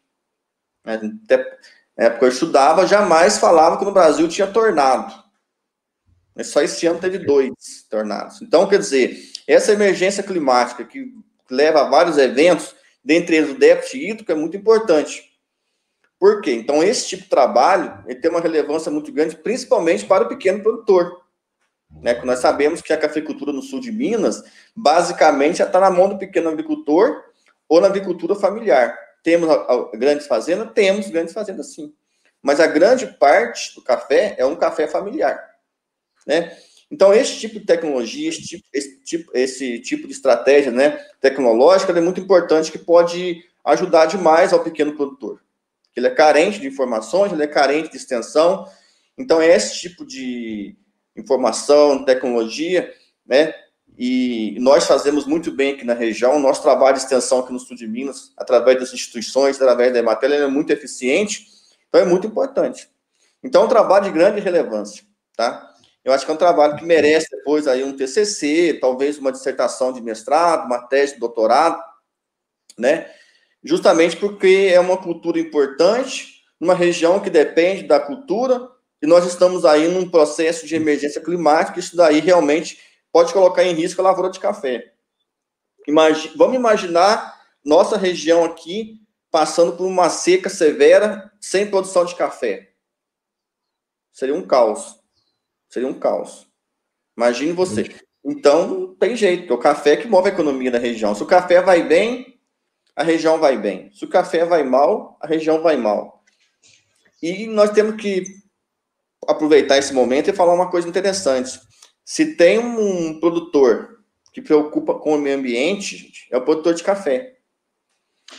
Até na época eu estudava, jamais falava que no Brasil tinha tornado. Só esse ano teve 2 tornados. Então, quer dizer, essa emergência climática que leva a vários eventos, dentre eles o déficit hídrico, é muito importante. Por quê? Então, esse tipo de trabalho ele tem uma relevância muito grande, principalmente para o pequeno produtor. Né? Porque nós sabemos que a cafeicultura no sul de Minas, basicamente, já está na mão do pequeno agricultor ou na agricultura familiar. Temos grandes fazendas? Temos grandes fazendas, sim. Mas a grande parte do café é um café familiar. Né? Então, esse tipo de tecnologia, esse tipo de estratégia, né, tecnológica, é muito importante, que pode ajudar demais ao pequeno produtor. Ele é carente de informações, ele é carente de extensão. Então, esse tipo de informação, tecnologia, né? E nós fazemos muito bem aqui na região. O nosso trabalho de extensão aqui no sul de Minas, através das instituições, através da Emater, ele é muito eficiente. Então, é muito importante. Então, é um trabalho de grande relevância, tá? Eu acho que é um trabalho que merece depois aí um TCC, talvez uma dissertação de mestrado, uma tese de doutorado, né? Justamente porque é uma cultura importante, numa região que depende da cultura, e nós estamos aí num processo de emergência climática, isso daí realmente pode colocar em risco a lavoura de café. Vamos imaginar nossa região aqui passando por uma seca severa, sem produção de café. Seria um caos. Seria um caos. Imagine você. Então, não tem jeito, é o café que move a economia da região. Se o café vai bem, a região vai bem. Se o café vai mal, a região vai mal. E nós temos que aproveitar esse momento e falar uma coisa interessante. Se tem um produtor que preocupa com o meio ambiente, gente, é o produtor de café.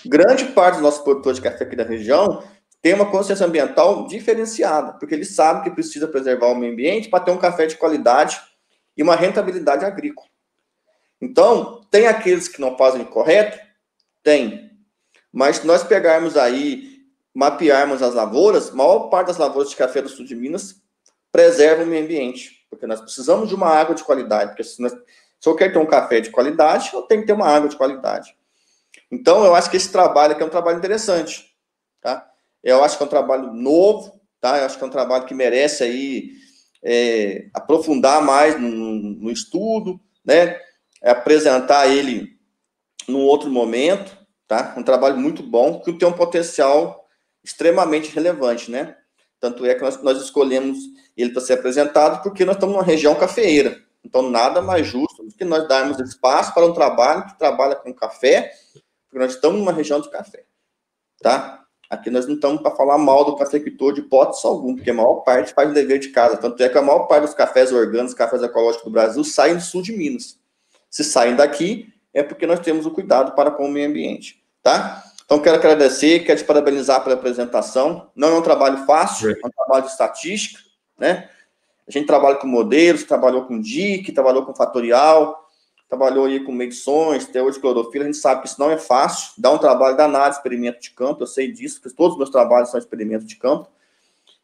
Grande parte dos nossos produtores de café aqui da região tem uma consciência ambiental diferenciada, porque eles sabem que precisa preservar o meio ambiente para ter um café de qualidade e uma rentabilidade agrícola. Então, tem aqueles que não fazem o correto? Tem. Mas se nós pegarmos aí, mapearmos as lavouras, a maior parte das lavouras de café do sul de Minas preserva o meio ambiente, porque nós precisamos de uma água de qualidade, porque se eu quero ter um café de qualidade, eu tenho que ter uma água de qualidade. Então, eu acho que esse trabalho aqui é um trabalho interessante, tá? Eu acho que é um trabalho novo, tá? Eu acho que é um trabalho que merece aí aprofundar mais no estudo, né? Apresentar ele num outro momento, tá? Um trabalho muito bom, que tem um potencial extremamente relevante, né? Tanto é que nós escolhemos ele para ser apresentado porque nós estamos numa região cafeeira. Então, nada mais justo do que nós darmos espaço para um trabalho que trabalha com café, porque nós estamos numa região de café, tá? Aqui nós não estamos para falar mal do cafeicultor de hipótese alguma, porque a maior parte faz o dever de casa. Tanto é que a maior parte dos cafés orgânicos, cafés ecológicos do Brasil, saem do sul de Minas. Se saem daqui, é porque nós temos o cuidado para com o meio ambiente, tá? Então, quero agradecer, quero te parabenizar pela apresentação. Não é um trabalho fácil, é um trabalho de estatística, né? A gente trabalha com modelos, trabalhou com DIC, trabalhou com fatorial, trabalhou aí com medições, teoria de clorofila. A gente sabe que isso não é fácil, dá um trabalho danado, experimento de campo, eu sei disso, porque todos os meus trabalhos são experimentos de campo.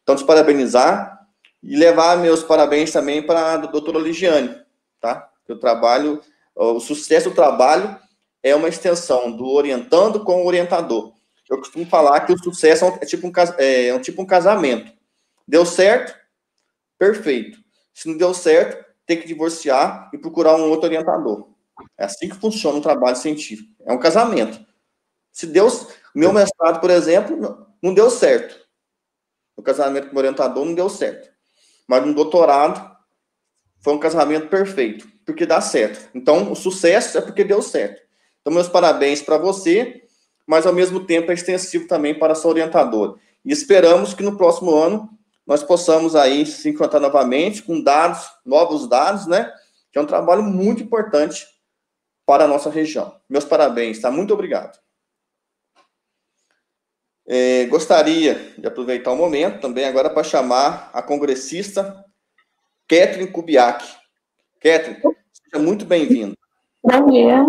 Então, te parabenizar e levar meus parabéns também para a doutora Ligiane, tá? O sucesso do trabalho é uma extensão do orientando com o orientador. Eu costumo falar que o sucesso é tipo um casamento. Deu certo? Perfeito. Se não deu certo, tem que divorciar e procurar um outro orientador. É assim que funciona um trabalho científico. É um casamento. Meu mestrado, por exemplo, não deu certo. O casamento com o orientador não deu certo. Mas no doutorado, foi um casamento perfeito, porque dá certo. Então, o sucesso é porque deu certo. Então, meus parabéns para você, mas, ao mesmo tempo, é extensivo também para a sua orientadora. E esperamos que no próximo ano nós possamos aí se encontrar novamente com novos dados, né? Que é um trabalho muito importante para a nossa região. Meus parabéns, tá? Muito obrigado. Gostaria de aproveitar o momento também agora para chamar a congressista Catherine Kubiak. Catherine, seja muito bem-vinda. Bom dia.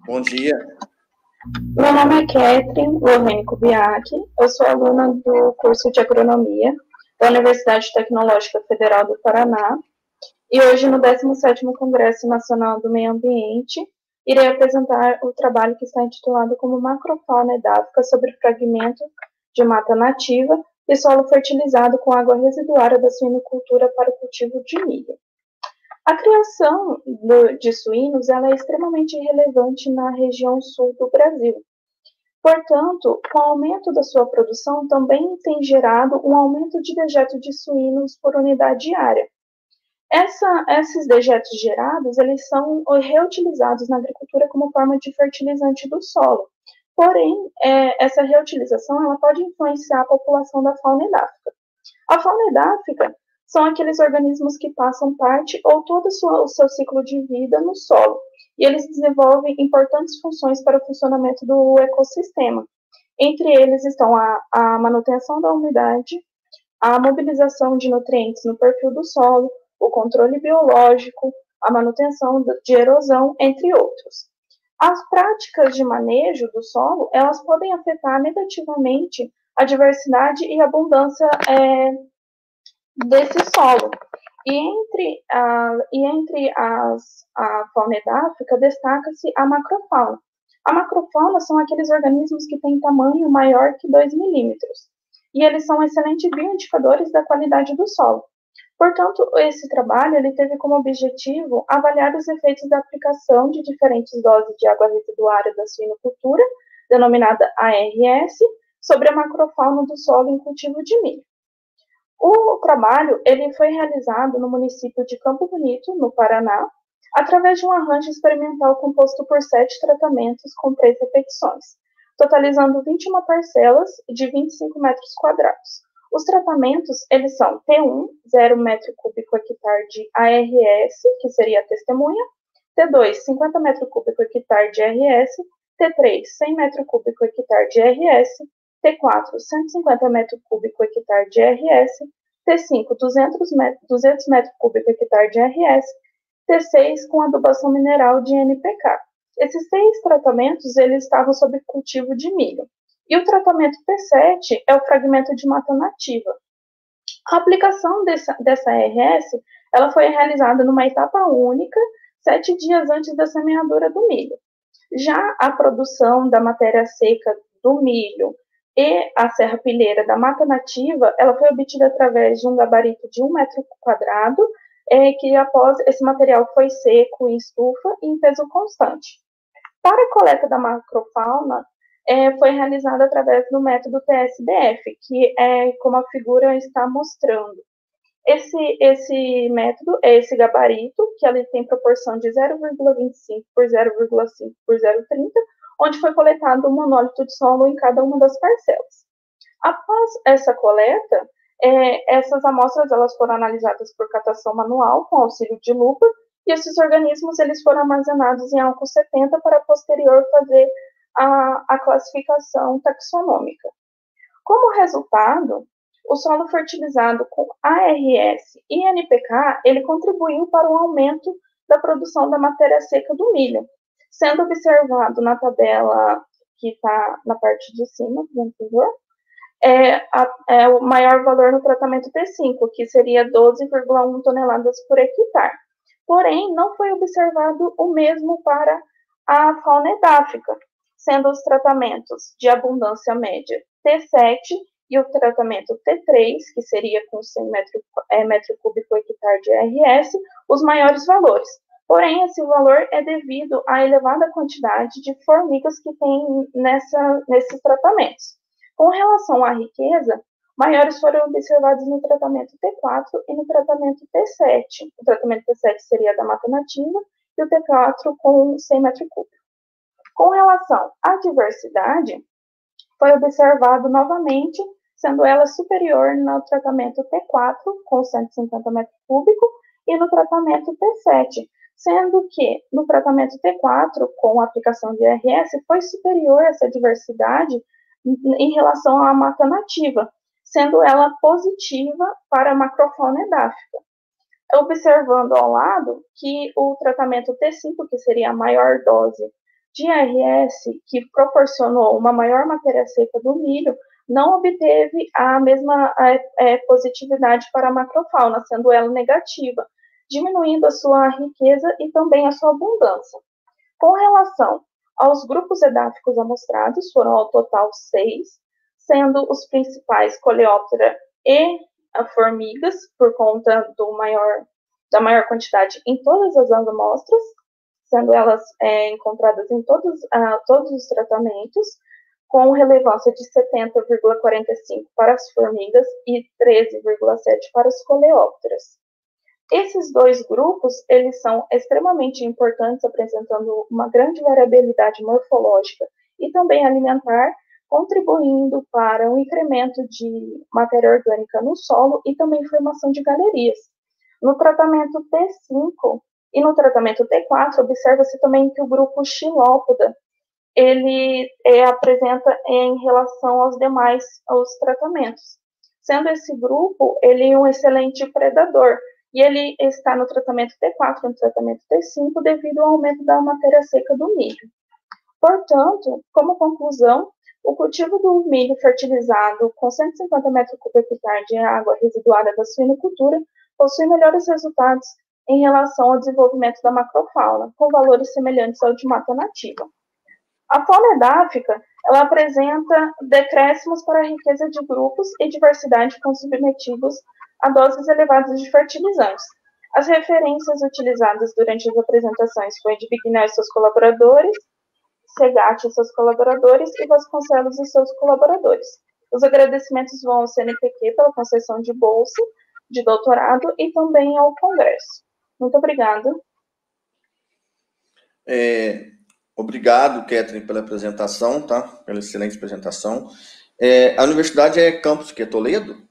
Bom dia. Meu nome é Catherine Lorraine Kubiak. Eu sou aluna do curso de Agronomia da Universidade Tecnológica Federal do Paraná. E hoje, no 17º Congresso Nacional do Meio Ambiente, irei apresentar o trabalho que está intitulado como Macrofauna edáfica sobre fragmento de mata nativa e solo fertilizado com água residuária da suinocultura para o cultivo de milho. A criação de suínos ela é extremamente relevante na região sul do Brasil. Portanto, com o aumento da sua produção, também tem gerado um aumento de dejeto de suínos por unidade diária. Esses dejetos gerados, eles são reutilizados na agricultura como forma de fertilizante do solo. Porém, essa reutilização ela pode influenciar a população da fauna edáfica. A fauna edáfica são aqueles organismos que passam parte ou todo o seu ciclo de vida no solo, e eles desenvolvem importantes funções para o funcionamento do ecossistema. Entre eles estão a manutenção da umidade, a mobilização de nutrientes no perfil do solo, o controle biológico, a manutenção de erosão, entre outros. As práticas de manejo do solo, elas podem afetar negativamente a diversidade e abundância desse solo. E entre a fauna edáfica, destaca-se a macrofauna. A macrofauna são aqueles organismos que têm tamanho maior que 2 milímetros, e eles são excelentes bioindicadores da qualidade do solo. Portanto, esse trabalho ele teve como objetivo avaliar os efeitos da aplicação de diferentes doses de água residuária da suinocultura, denominada ARS, sobre a macrofauna do solo em cultivo de milho. O trabalho ele foi realizado no município de Campo Bonito, no Paraná, através de um arranjo experimental composto por 7 tratamentos com 3 repetições, totalizando 21 parcelas de 25 metros quadrados. Os tratamentos, eles são T1, 0 metro cúbico hectare de ARS, que seria a testemunha, T2, 50 metro cúbico hectare de ARS, T3, 100 metro cúbico hectare de ARS, T4, 150 metro cúbico hectare de ARS, T5, 200 metro cúbico hectare de ARS, T6, com adubação mineral de NPK. Esses 6 tratamentos, eles estavam sob cultivo de milho. E o tratamento P7 é o fragmento de mata nativa. A aplicação dessa ARS, ela foi realizada numa etapa única, 7 dias antes da semeadura do milho. Já a produção da matéria seca do milho e a serrapilheira da mata nativa, ela foi obtida através de um gabarito de 1 metro quadrado, que após esse material foi seco em estufa e em peso constante. Para a coleta da macrofauna, foi realizada através do método TSBF, que é como a figura está mostrando. Esse método é esse gabarito, que ele tem proporção de 0,25 por 0,5 por 0,30, onde foi coletado um monólito de solo em cada uma das parcelas. Após essa coleta, essas amostras elas foram analisadas por catação manual com auxílio de lupa, e esses organismos eles foram armazenados em álcool 70 para posterior fazer a classificação taxonômica. Como resultado, o solo fertilizado com ARS e NPK, ele contribuiu para o aumento da produção da matéria seca do milho, sendo observado na tabela que está na parte de cima, por favor, o maior valor no tratamento T5, que seria 12,1 toneladas por hectare. Porém, não foi observado o mesmo para a fauna edáfica, sendo os tratamentos de abundância média T7 e o tratamento T3, que seria com 100 metro cúbico por hectare de ARS, os maiores valores. Porém, esse valor é devido à elevada quantidade de formigas que tem nesses tratamentos. Com relação à riqueza, maiores foram observados no tratamento T4 e no tratamento T7. O tratamento T7 seria da mata nativa e o T4 com 100 metros cúbicos. Com relação à diversidade, foi observado novamente, sendo ela superior no tratamento T4, com 150 metros cúbicos, e no tratamento T7, sendo que no tratamento T4, com a aplicação de RS, foi superior essa diversidade em relação à mata nativa, sendo ela positiva para a macrofauna edáfica. Observando ao lado que o tratamento T5, que seria a maior dose de ARS, que proporcionou uma maior matéria seca do milho, não obteve a mesma positividade para a macrofauna, sendo ela negativa, diminuindo a sua riqueza e também a sua abundância. Com relação aos grupos edáficos amostrados, foram ao total 6, sendo os principais Coleóptera e formigas, por conta da maior quantidade em todas as amostras, sendo elas encontradas em todos os tratamentos, com relevância de 70,45 para as formigas e 13,7 para os coleópteras. Esses dois grupos, eles são extremamente importantes, apresentando uma grande variabilidade morfológica e também alimentar, contribuindo para um incremento de matéria orgânica no solo e também formação de galerias. No tratamento T5 e no tratamento T4, observa-se também que o grupo Xilópoda, ele apresenta em relação aos demais tratamentos. Sendo esse grupo, ele um excelente predador, e ele está no tratamento T4 e no tratamento T5 devido ao aumento da matéria seca do milho. Portanto, como conclusão, o cultivo do milho fertilizado com 150 metros cúbicos por hectare de água residuada da suinocultura possui melhores resultados em relação ao desenvolvimento da macrofauna, com valores semelhantes ao de mata nativa. A fauna edáfica, ela apresenta decréscimos para a riqueza de grupos e diversidade com submetidos a doses elevadas de fertilizantes. As referências utilizadas durante as apresentações foi de Bignell e seus colaboradores, Segatti e seus colaboradores e Vasconcelos e seus colaboradores. Os agradecimentos vão ao CNPq pela concessão de bolsa de doutorado e também ao Congresso. Muito obrigada. Obrigado, Catherine, pela apresentação, tá? Pela excelente apresentação. A universidade é campus que é Toledo?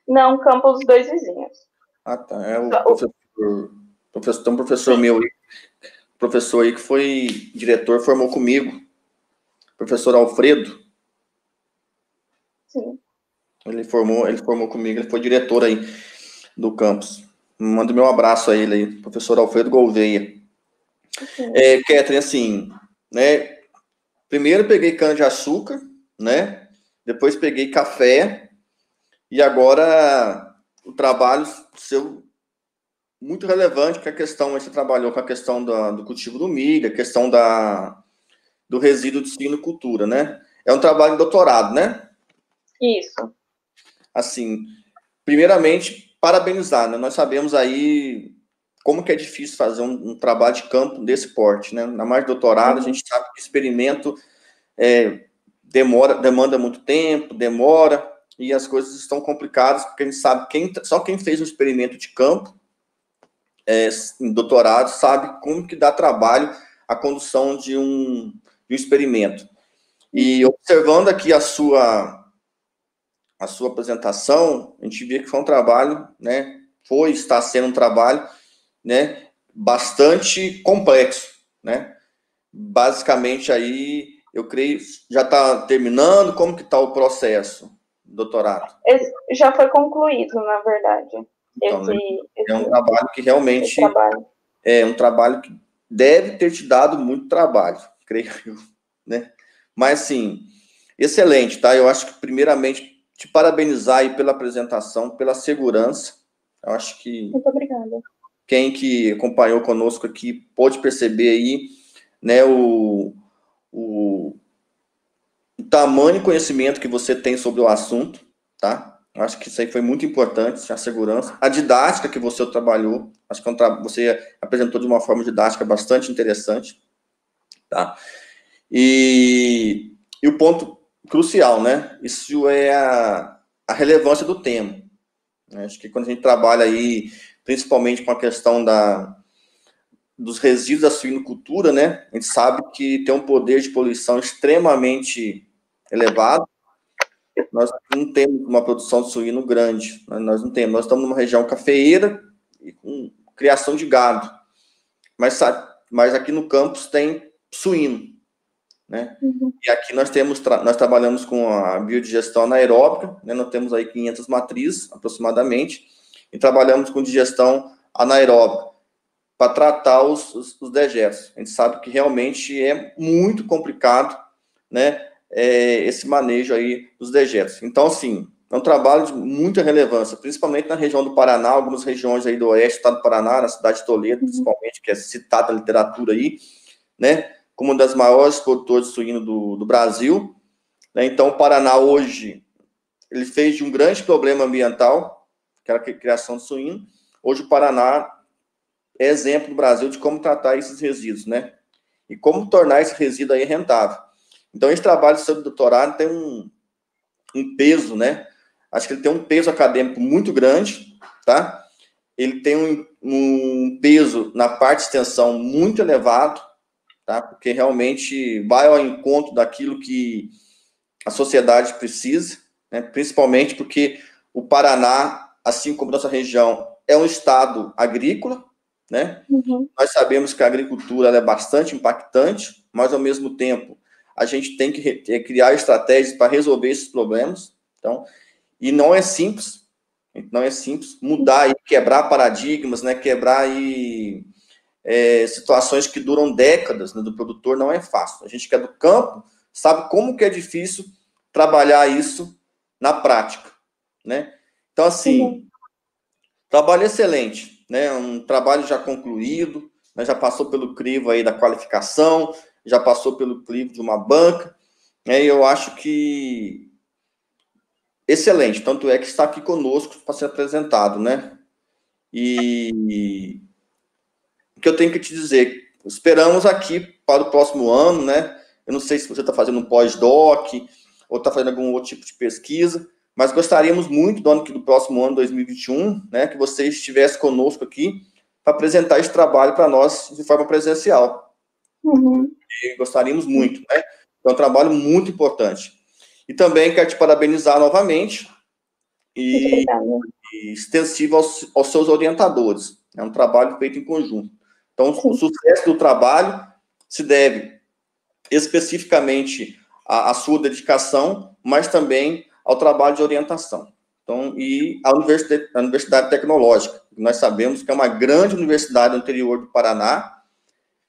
Não, campus dois vizinhos. Ah, tá. É o professor meu, professor aí que foi diretor, formou comigo. Professor Alfredo. Sim. Ele formou comigo, ele foi diretor aí do campus. Mando meu abraço a ele aí, professor Alfredo Gouveia. Catherine, assim, né? Primeiro peguei cana-de-açúcar, né? Depois peguei café. E agora o trabalho seu muito relevante, que a questão, você trabalhou com a questão do cultivo do milho, a questão do resíduo de suinocultura, né? É um trabalho de doutorado, né? Isso. Assim, primeiramente, parabenizar, né? Nós sabemos aí como que é difícil fazer um trabalho de campo desse porte, né? Na mais doutorado, a gente sabe que o experimento demanda muito tempo, e as coisas estão complicadas, porque a gente sabe só quem fez um experimento de campo, em doutorado, sabe como que dá trabalho a condução de um experimento. E observando aqui a sua apresentação, a gente vê que foi um trabalho, né, está sendo um trabalho, né, bastante complexo, né, basicamente aí eu creio, já está terminando? Como que está o processo, doutorado? Já foi concluído, na verdade. Então, é um trabalho que realmente é um trabalho que deve ter te dado muito trabalho, creio eu, né? Mas, sim, excelente, tá? Eu acho que, primeiramente, te parabenizar aí pela apresentação, pela segurança. Eu acho que... Muito obrigada. Quem que acompanhou conosco aqui pode perceber aí, né, o tamanho de conhecimento que você tem sobre o assunto, tá? Acho que isso aí foi muito importante, a segurança. A didática que você trabalhou, acho que você apresentou de uma forma didática bastante interessante, tá? E o ponto crucial, né? Isso é a relevância do tema. Acho que quando a gente trabalha aí, principalmente com a questão dos resíduos da suinocultura, né? A gente sabe que tem um poder de poluição extremamente elevado. Nós não temos uma produção de suíno grande, nós não temos. Nós estamos numa região cafeeira e com criação de gado. Mas aqui no campus tem suíno, né? Uhum. E aqui nós trabalhamos com a biodigestão anaeróbica, né? Nós temos aí 500 matrizes, aproximadamente, e trabalhamos com digestão anaeróbica para tratar os dejetos. A gente sabe que realmente é muito complicado, né, esse manejo aí dos dejetos. Então, assim, é um trabalho de muita relevância, principalmente na região do Paraná, algumas regiões aí do oeste do estado do Paraná, na cidade de Toledo, principalmente, que é citada na literatura aí, né, como uma das maiores produtoras de suíno do Brasil, né? Então, o Paraná hoje, ele fez de um grande problema ambiental, que era a criação de suíno. Hoje o Paraná é exemplo do Brasil de como tratar esses resíduos, né? E como tornar esse resíduo aí rentável. Então, esse trabalho sobre doutorado tem um peso, né? Acho que ele tem um peso acadêmico muito grande, tá? Ele tem um peso na parte de extensão muito elevado, tá? Porque realmente vai ao encontro daquilo que a sociedade precisa, né? Principalmente porque o Paraná, assim como nossa região, é um estado agrícola, né? Uhum. Nós sabemos que a agricultura ela é bastante impactante, mas, ao mesmo tempo, a gente tem que criar estratégias para resolver esses problemas. Então, e não é simples mudar e quebrar paradigmas, né? Quebrar aí situações que duram décadas, né, do produtor, não é fácil. A gente que é do campo sabe como que é difícil trabalhar isso na prática, né? Então, assim, trabalho excelente, né? Um trabalho já concluído, né? Já passou pelo crivo aí da qualificação, já passou pelo crivo de uma banca, né? E eu acho que excelente, tanto é que está aqui conosco para ser apresentado, né? E o que eu tenho que te dizer, esperamos aqui para o próximo ano, né? Eu não sei se você está fazendo um pós-doc ou está fazendo algum outro tipo de pesquisa, mas gostaríamos muito do próximo ano, 2021, né, que você estivesse conosco aqui para apresentar esse trabalho para nós de forma presencial. Uhum. E gostaríamos muito, né? É um trabalho muito importante. E também quero te parabenizar novamente e extensivo aos seus orientadores. É um trabalho feito em conjunto. Então, o sucesso do trabalho se deve especificamente à sua dedicação, mas também ao trabalho de orientação. Então, e a Universidade Tecnológica, nós sabemos que é uma grande universidade no interior do Paraná,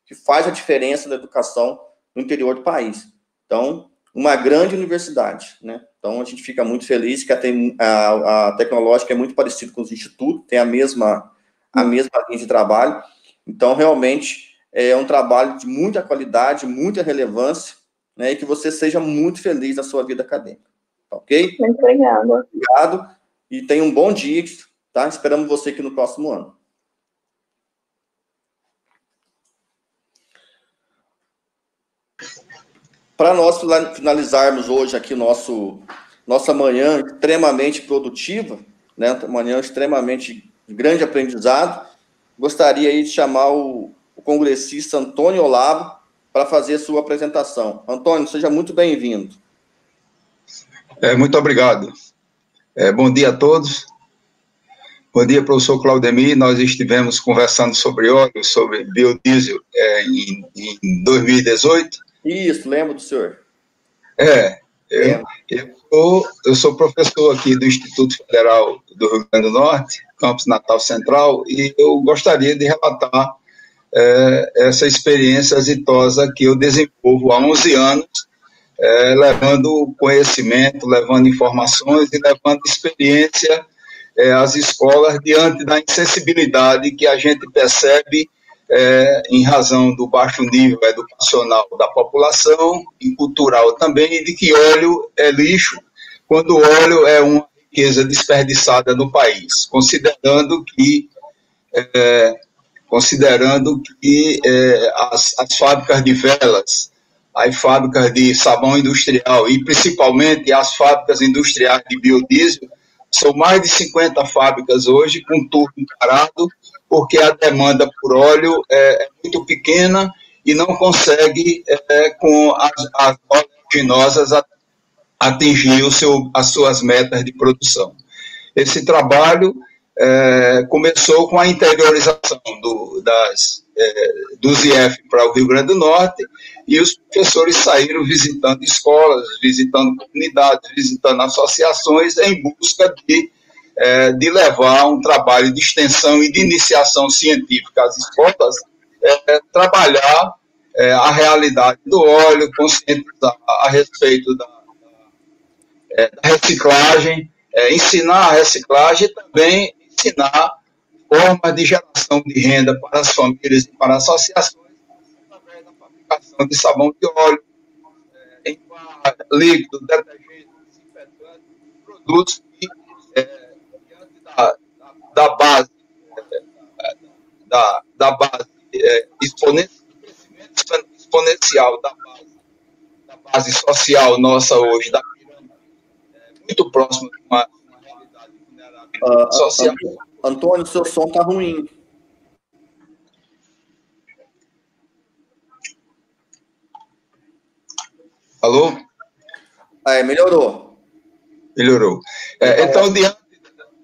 que faz a diferença na educação no interior do país. Então, uma grande universidade, né? Então, a gente fica muito feliz que a Tecnológica é muito parecida com os institutos, tem a mesma linha de trabalho. Então, realmente, é um trabalho de muita qualidade, muita relevância, né? E que você seja muito feliz na sua vida acadêmica. Ok? Muito obrigada. Obrigado. E tenha um bom dia, tá? Esperamos você aqui no próximo ano. Para nós finalizarmos hoje aqui nossa manhã extremamente produtiva, né? Manhã extremamente de grande aprendizado, gostaria aí de chamar o congressista Antônio Olavo para fazer sua apresentação. Antônio, seja muito bem-vindo. Muito obrigado. Bom dia a todos. Bom dia, professor Claudemir. Nós estivemos conversando sobre óleo, sobre biodiesel em 2018, Isso, lembro do senhor. Eu sou professor aqui do Instituto Federal do Rio Grande do Norte, Campus Natal Central, e eu gostaria de relatar essa experiência exitosa que eu desenvolvo há 11 anos, levando conhecimento, levando informações e levando experiência às escolas diante da insensibilidade que a gente percebe em razão do baixo nível educacional da população e cultural também, e de que óleo é lixo, quando o óleo é uma riqueza desperdiçada no país, considerando que as fábricas de velas, as fábricas de sabão industrial e principalmente as fábricas industriais de biodiesel, são mais de 50 fábricas hoje com turno parado, porque a demanda por óleo é muito pequena e não consegue, com as oleaginosas, atingir as suas metas de produção. Esse trabalho começou com a interiorização dos IF para o Rio Grande do Norte, e os professores saíram visitando escolas, visitando comunidades, visitando associações, em busca de levar um trabalho de extensão e de iniciação científica às escolas, trabalhar a realidade do óleo, conscientizar a respeito da reciclagem, ensinar a reciclagem e também ensinar formas de geração de renda para as famílias e para as associações através da fabricação de sabão de óleo, em barra, líquido, detergente, desinfetante, produtos que, diante da base exponencial da base social nossa hoje, da pirâmide, muito próximo de uma realidade de vulnerabilidade social. Antônio, seu som está ruim. Alô? Melhorou. Melhorou. Então,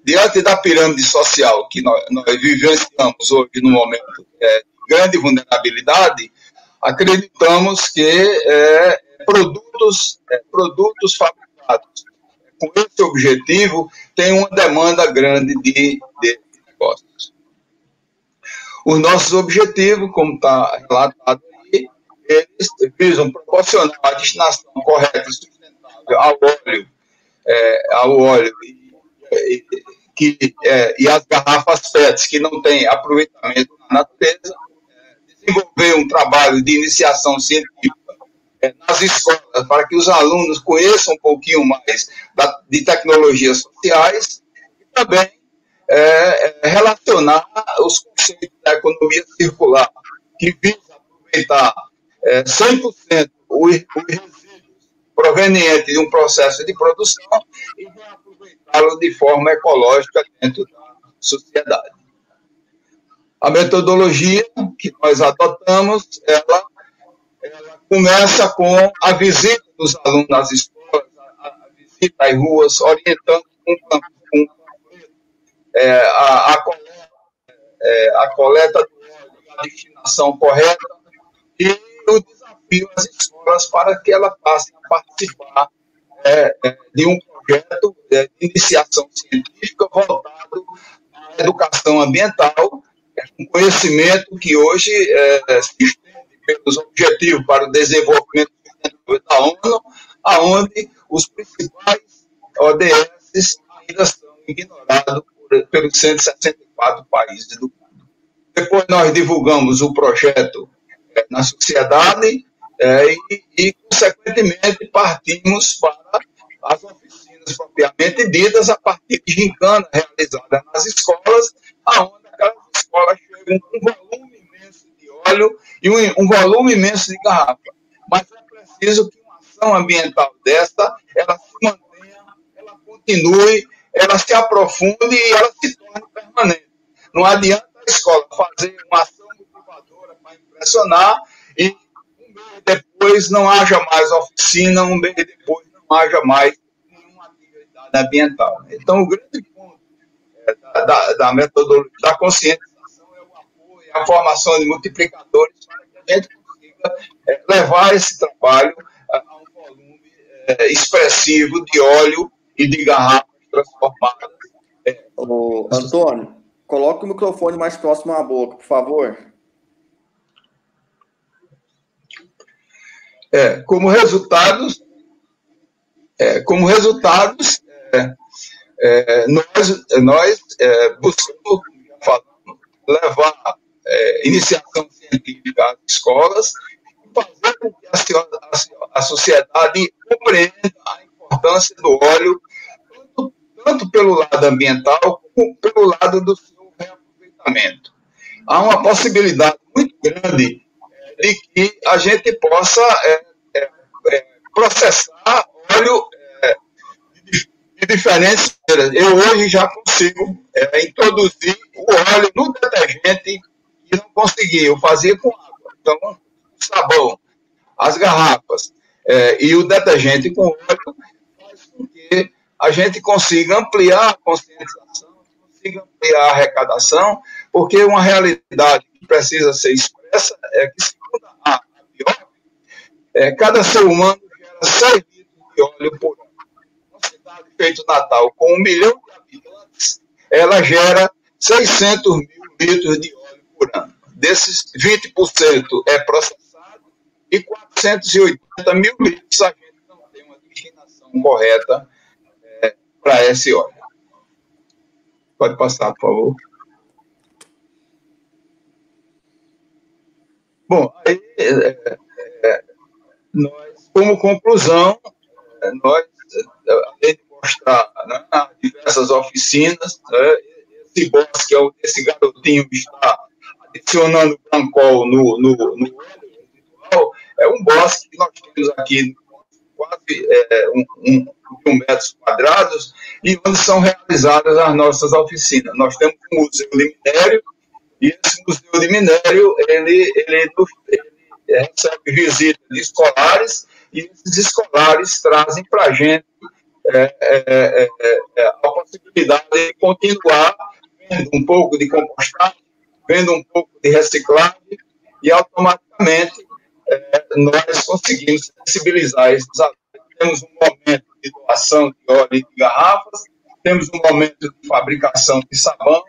diante da pirâmide social que nós vivenciamos hoje, no momento de grande vulnerabilidade, acreditamos que produtos fabricados com esse objetivo têm uma demanda grande de negócios. Os nossos objetivos, como está relatado aí, eles visam proporcionar a destinação correta e sustentável ao óleo e as garrafas PETs que não têm aproveitamento na natureza, desenvolver um trabalho de iniciação científica nas escolas para que os alunos conheçam um pouquinho mais de tecnologias sociais e também relacionar os conceitos da economia circular, que visa aproveitar 100% os resíduos provenientes de um processo de produção e reaproveitá-lo de forma ecológica dentro da sociedade. A metodologia que nós adotamos, ela começa com a visita dos alunos às escolas, a visita às ruas, orientando a coleta do óleo, a destinação correta e o desafio às escolas para que elas passem a participar de um projeto de iniciação científica voltado à educação ambiental, um conhecimento que hoje se estende pelos Objetivos para o Desenvolvimento Sustentável da ONU, aonde os principais ODS ainda são ignorados pelos 164 países do mundo. Depois nós divulgamos o projeto na sociedade e, consequentemente, partimos para as oficinas propriamente ditas a partir de gincanas realizadas nas escolas, aonde aquelas escolas chegam com um volume imenso de óleo e um volume imenso de garrafa. Mas é preciso que uma ação ambiental dessa, ela se mantenha, ela continue, ela se aprofunde e ela se torne permanente. Não adianta a escola fazer uma ação motivadora para impressionar e um mês depois não haja mais oficina, um mês depois não haja mais nenhuma atividade ambiental. Então, o grande ponto da metodologia da conscientização é o apoio, a formação de multiplicadores para que a gente consiga levar esse trabalho a um volume expressivo de óleo e de garrafas transformadas. Ô, Antônio, coloque o microfone mais próximo à boca, por favor. Como resultados, nós buscamos, levar iniciação científica às escolas e fazer com que a sociedade compreenda a importância do óleo, tanto pelo lado ambiental como pelo lado do seu reaproveitamento. Há uma possibilidade muito grande de que a gente possa processar óleo de diferentes maneiras. Eu hoje já consigo introduzir o óleo no detergente e não consegui. Eu fazia com água. Então, o sabão, as garrafas e o detergente com óleo faz com que a gente consiga ampliar a conscientização, consiga ampliar a arrecadação, porque uma realidade que precisa ser expressa é que, segundo a BIOP, cada ser humano gera 6 litros de óleo por ano. Uma cidade feita Natal com 1 milhão de habitantes, ela gera 600 mil litros de óleo por ano. Desses, 20% é processado e 480 mil litros a gente não tem uma destinação correta para esse óleo. Pode passar, por favor. Bom, aí, nós, como conclusão, nós, além de mostrar diversas oficinas, esse bosque, esse garotinho que está adicionando brancol no óleo residual, é um bosque que nós temos aqui quase 1 metros quadrados, e onde são realizadas as nossas oficinas. Nós temos um museu de minério, e esse museu de minério, ele recebe visitas de escolares, e esses escolares trazem para a gente a possibilidade de continuar vendo um pouco de compostagem, vendo um pouco de reciclagem, e automaticamente nós conseguimos sensibilizar esses alunos. Temos um momento de doação de óleo e de garrafas, temos um momento de fabricação de sabão,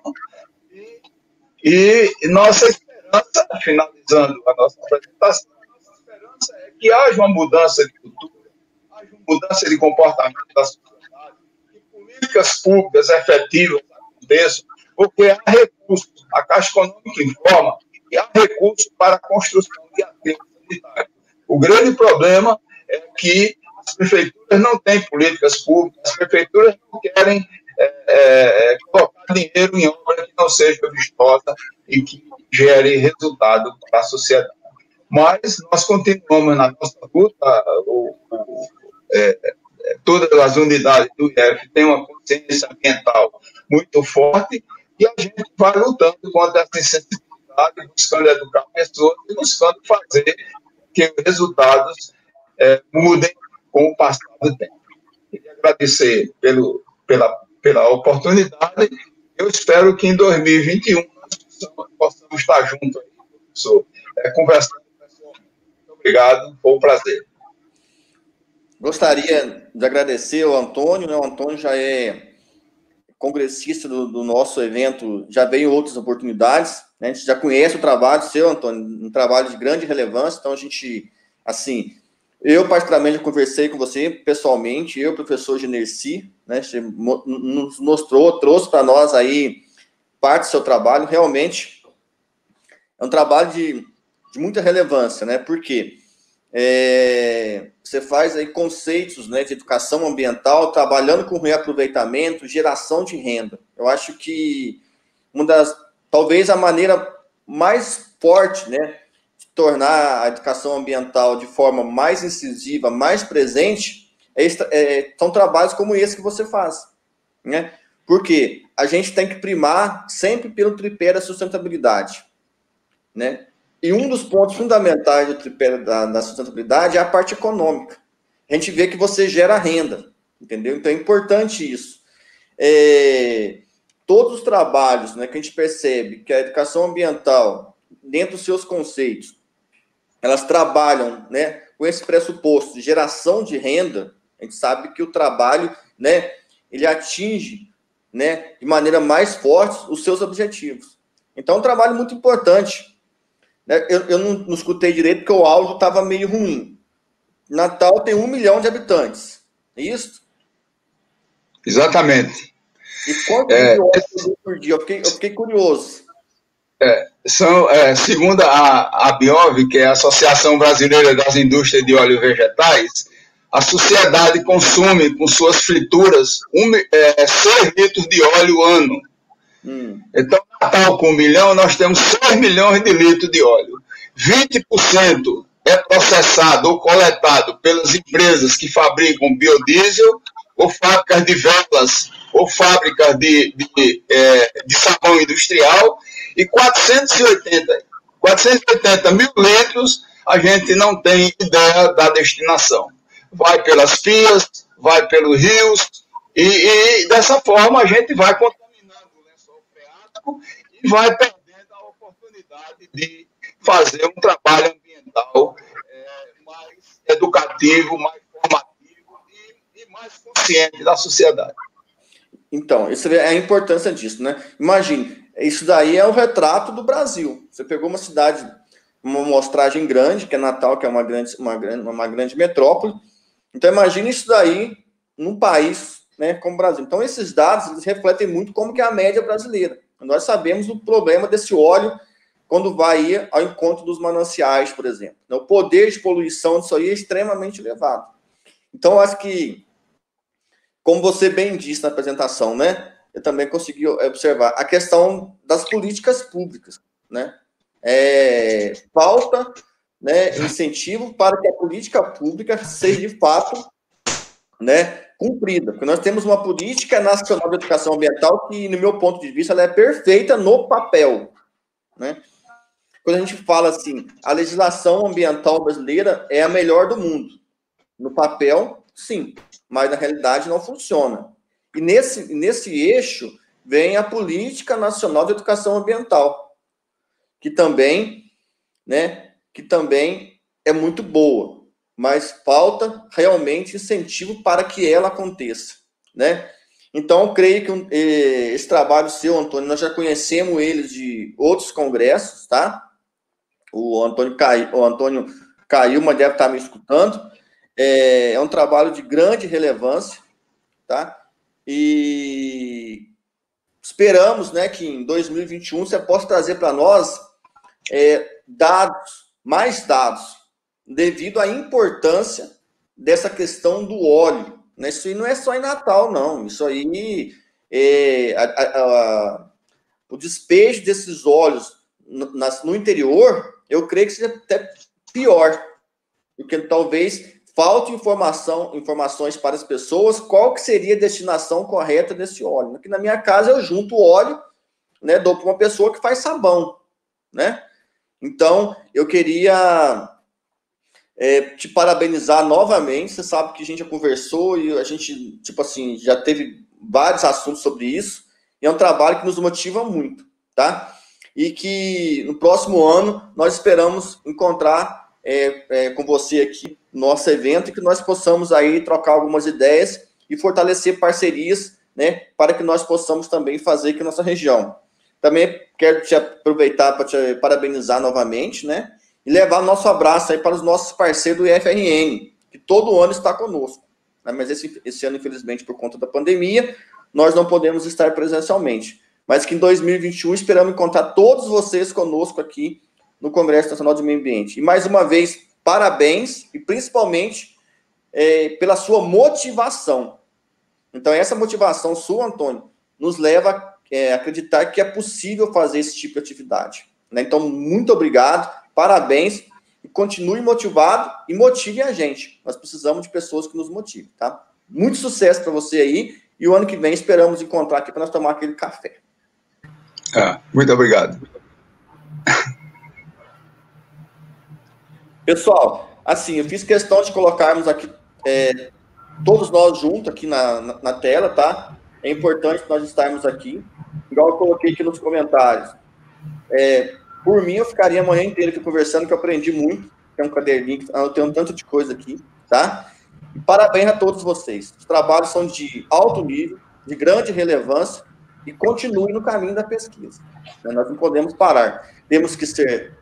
e nossa esperança, finalizando a nossa apresentação, nossa esperança é que haja uma mudança de cultura, haja uma mudança de comportamento da sociedade, que políticas públicas efetivas aconteçam, porque há recursos, a Caixa Econômica informa que há recursos para a construção de aterros sanitários. O grande problema é que as prefeituras não têm políticas públicas, as prefeituras não querem colocar dinheiro em obra que não seja vistosa e que gere resultado para a sociedade. Mas nós continuamos na nossa luta, todas as unidades do IF têm uma consciência ambiental muito forte, e a gente vai lutando contra essa insensibilidade, buscando educar pessoas e buscando fazer que os resultados mudem com o passar do tempo. Queria agradecer pela oportunidade. Eu espero que em 2021 nós possamos estar juntos aí, professor, conversando pessoalmente. Muito obrigado, foi um prazer. Gostaria de agradecer ao Antônio, né? O Antônio já é congressista do nosso evento, já veio em outras oportunidades, né? A gente já conhece o trabalho seu, Antônio, um trabalho de grande relevância, então a gente, assim, eu particularmente conversei com você pessoalmente, eu, professor Generci, né? Você nos mostrou, trouxe para nós aí parte do seu trabalho, realmente é um trabalho de muita relevância, né? Porque você faz aí conceitos, né, de educação ambiental, trabalhando com reaproveitamento, geração de renda. Eu acho que talvez a maneira mais forte, né, de tornar a educação ambiental de forma mais incisiva, mais presente, são trabalhos como esse que você faz, né? Porque a gente tem que primar sempre pelo tripé da sustentabilidade, né? E um dos pontos fundamentais do tripé da sustentabilidade é a parte econômica. A gente vê que você gera renda, entendeu? Então é importante isso. Todos os trabalhos, né, que a gente percebe que a educação ambiental, dentro dos seus conceitos, elas trabalham, né, com esse pressuposto de geração de renda, a gente sabe que o trabalho, né, ele atinge, né, de maneira mais forte os seus objetivos. Então, é um trabalho muito importante. Né? Eu não escutei direito porque o áudio estava meio ruim. Natal tem 1 milhão de habitantes, é isso? Exatamente. E quantos biólogos por dia? Eu fiquei curioso. Segundo a BIOV, que é a Associação Brasileira das Indústrias de Óleos Vegetais, a sociedade consome com suas frituras 6 litros de óleo ano. Então, Natal com 1 milhão, nós temos 6 milhões de litros de óleo. 20% é processado ou coletado pelas empresas que fabricam biodiesel, ou fábricas de velas, ou fábricas de sabão industrial, e 480 mil litros a gente não tem ideia da destinação. Vai pelas pias, vai pelos rios, e dessa forma a gente vai contaminando o lençol freático e vai perdendo a oportunidade de fazer um trabalho ambiental mais educativo, mais formativo e mais consciente da sociedade. Então, isso é a importância disso, né? Imagine, isso daí é o retrato do Brasil. Você pegou uma cidade, uma amostragem grande, que é Natal, que é uma grande metrópole. Então, imagine isso daí num país, né, como o Brasil. Então, esses dados eles refletem muito como que é a média brasileira. Nós sabemos o problema desse óleo quando vai ao encontro dos mananciais, por exemplo. O poder de poluição disso aí é extremamente elevado. Então, acho que, como você bem disse na apresentação, né, eu também consegui observar a questão das políticas públicas, né? Falta, né, incentivo para que a política pública seja, de fato, né, cumprida. Porque nós temos uma política nacional de educação ambiental que, no meu ponto de vista, ela é perfeita no papel, né? Quando a gente fala assim, a legislação ambiental brasileira é a melhor do mundo. No papel, sim, mas na realidade não funciona. E nesse eixo vem a Política Nacional de Educação Ambiental, que também é muito boa, mas falta realmente incentivo para que ela aconteça, né? Então, eu creio que esse trabalho seu, Antônio, nós já conhecemos ele de outros congressos, tá? O Antônio caiu, mas deve estar me escutando. É um trabalho de grande relevância, tá? E esperamos, né, que em 2021 você possa trazer para nós mais dados, devido à importância dessa questão do óleo. Né? Isso aí não é só em Natal, não. Isso aí, o despejo desses óleos no interior, eu creio que seja até pior, porque talvez falte informações para as pessoas qual que seria a destinação correta desse óleo. Aqui na minha casa eu junto o óleo, né, dou para uma pessoa que faz sabão, né? Então, eu queria te parabenizar novamente. Você sabe que a gente já conversou e a gente, tipo assim, já teve vários assuntos sobre isso. E é um trabalho que nos motiva muito, tá? E que no próximo ano nós esperamos encontrar com você aqui no nosso evento e que nós possamos aí trocar algumas ideias e fortalecer parcerias, né, para que nós possamos também fazer aqui na nossa região. Também quero te aproveitar para te parabenizar novamente, né, e levar nosso abraço aí para os nossos parceiros do IFRN, que todo ano está conosco, né, mas esse ano, infelizmente, por conta da pandemia, nós não podemos estar presencialmente, mas que em 2021 esperamos encontrar todos vocês conosco aqui no Congresso Nacional de Meio Ambiente. E mais uma vez, parabéns, e principalmente pela sua motivação. Então, essa motivação sua, Antônio, nos leva a acreditar que é possível fazer esse tipo de atividade. Né? Então, muito obrigado, parabéns, e continue motivado e motive a gente. Nós precisamos de pessoas que nos motivem, tá? Muito sucesso para você aí, e o ano que vem esperamos encontrar aqui para nós tomar aquele café. Muito obrigado. Pessoal, assim, eu fiz questão de colocarmos aqui todos nós juntos aqui na tela, tá? É importante nós estarmos aqui. Igual eu coloquei aqui nos comentários. Por mim, eu ficaria a manhã inteira aqui conversando, que eu aprendi muito. tem um caderninho, eu tenho um tanto de coisa aqui, tá? E parabéns a todos vocês. Os trabalhos são de alto nível, de grande relevância, e continuem no caminho da pesquisa. Nós não podemos parar. Temos que ser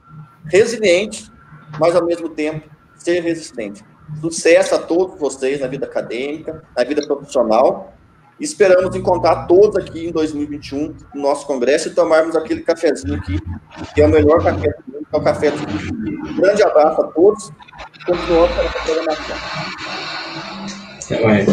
resilientes, mas, ao mesmo tempo, ser resistentes. Sucesso a todos vocês na vida acadêmica, na vida profissional. Esperamos encontrar todos aqui em 2021 no nosso congresso e tomarmos aquele cafezinho aqui, que é o melhor café do mundo, que é o café do mundo. Um grande abraço a todos. Continuamos com essa programação. Até mais.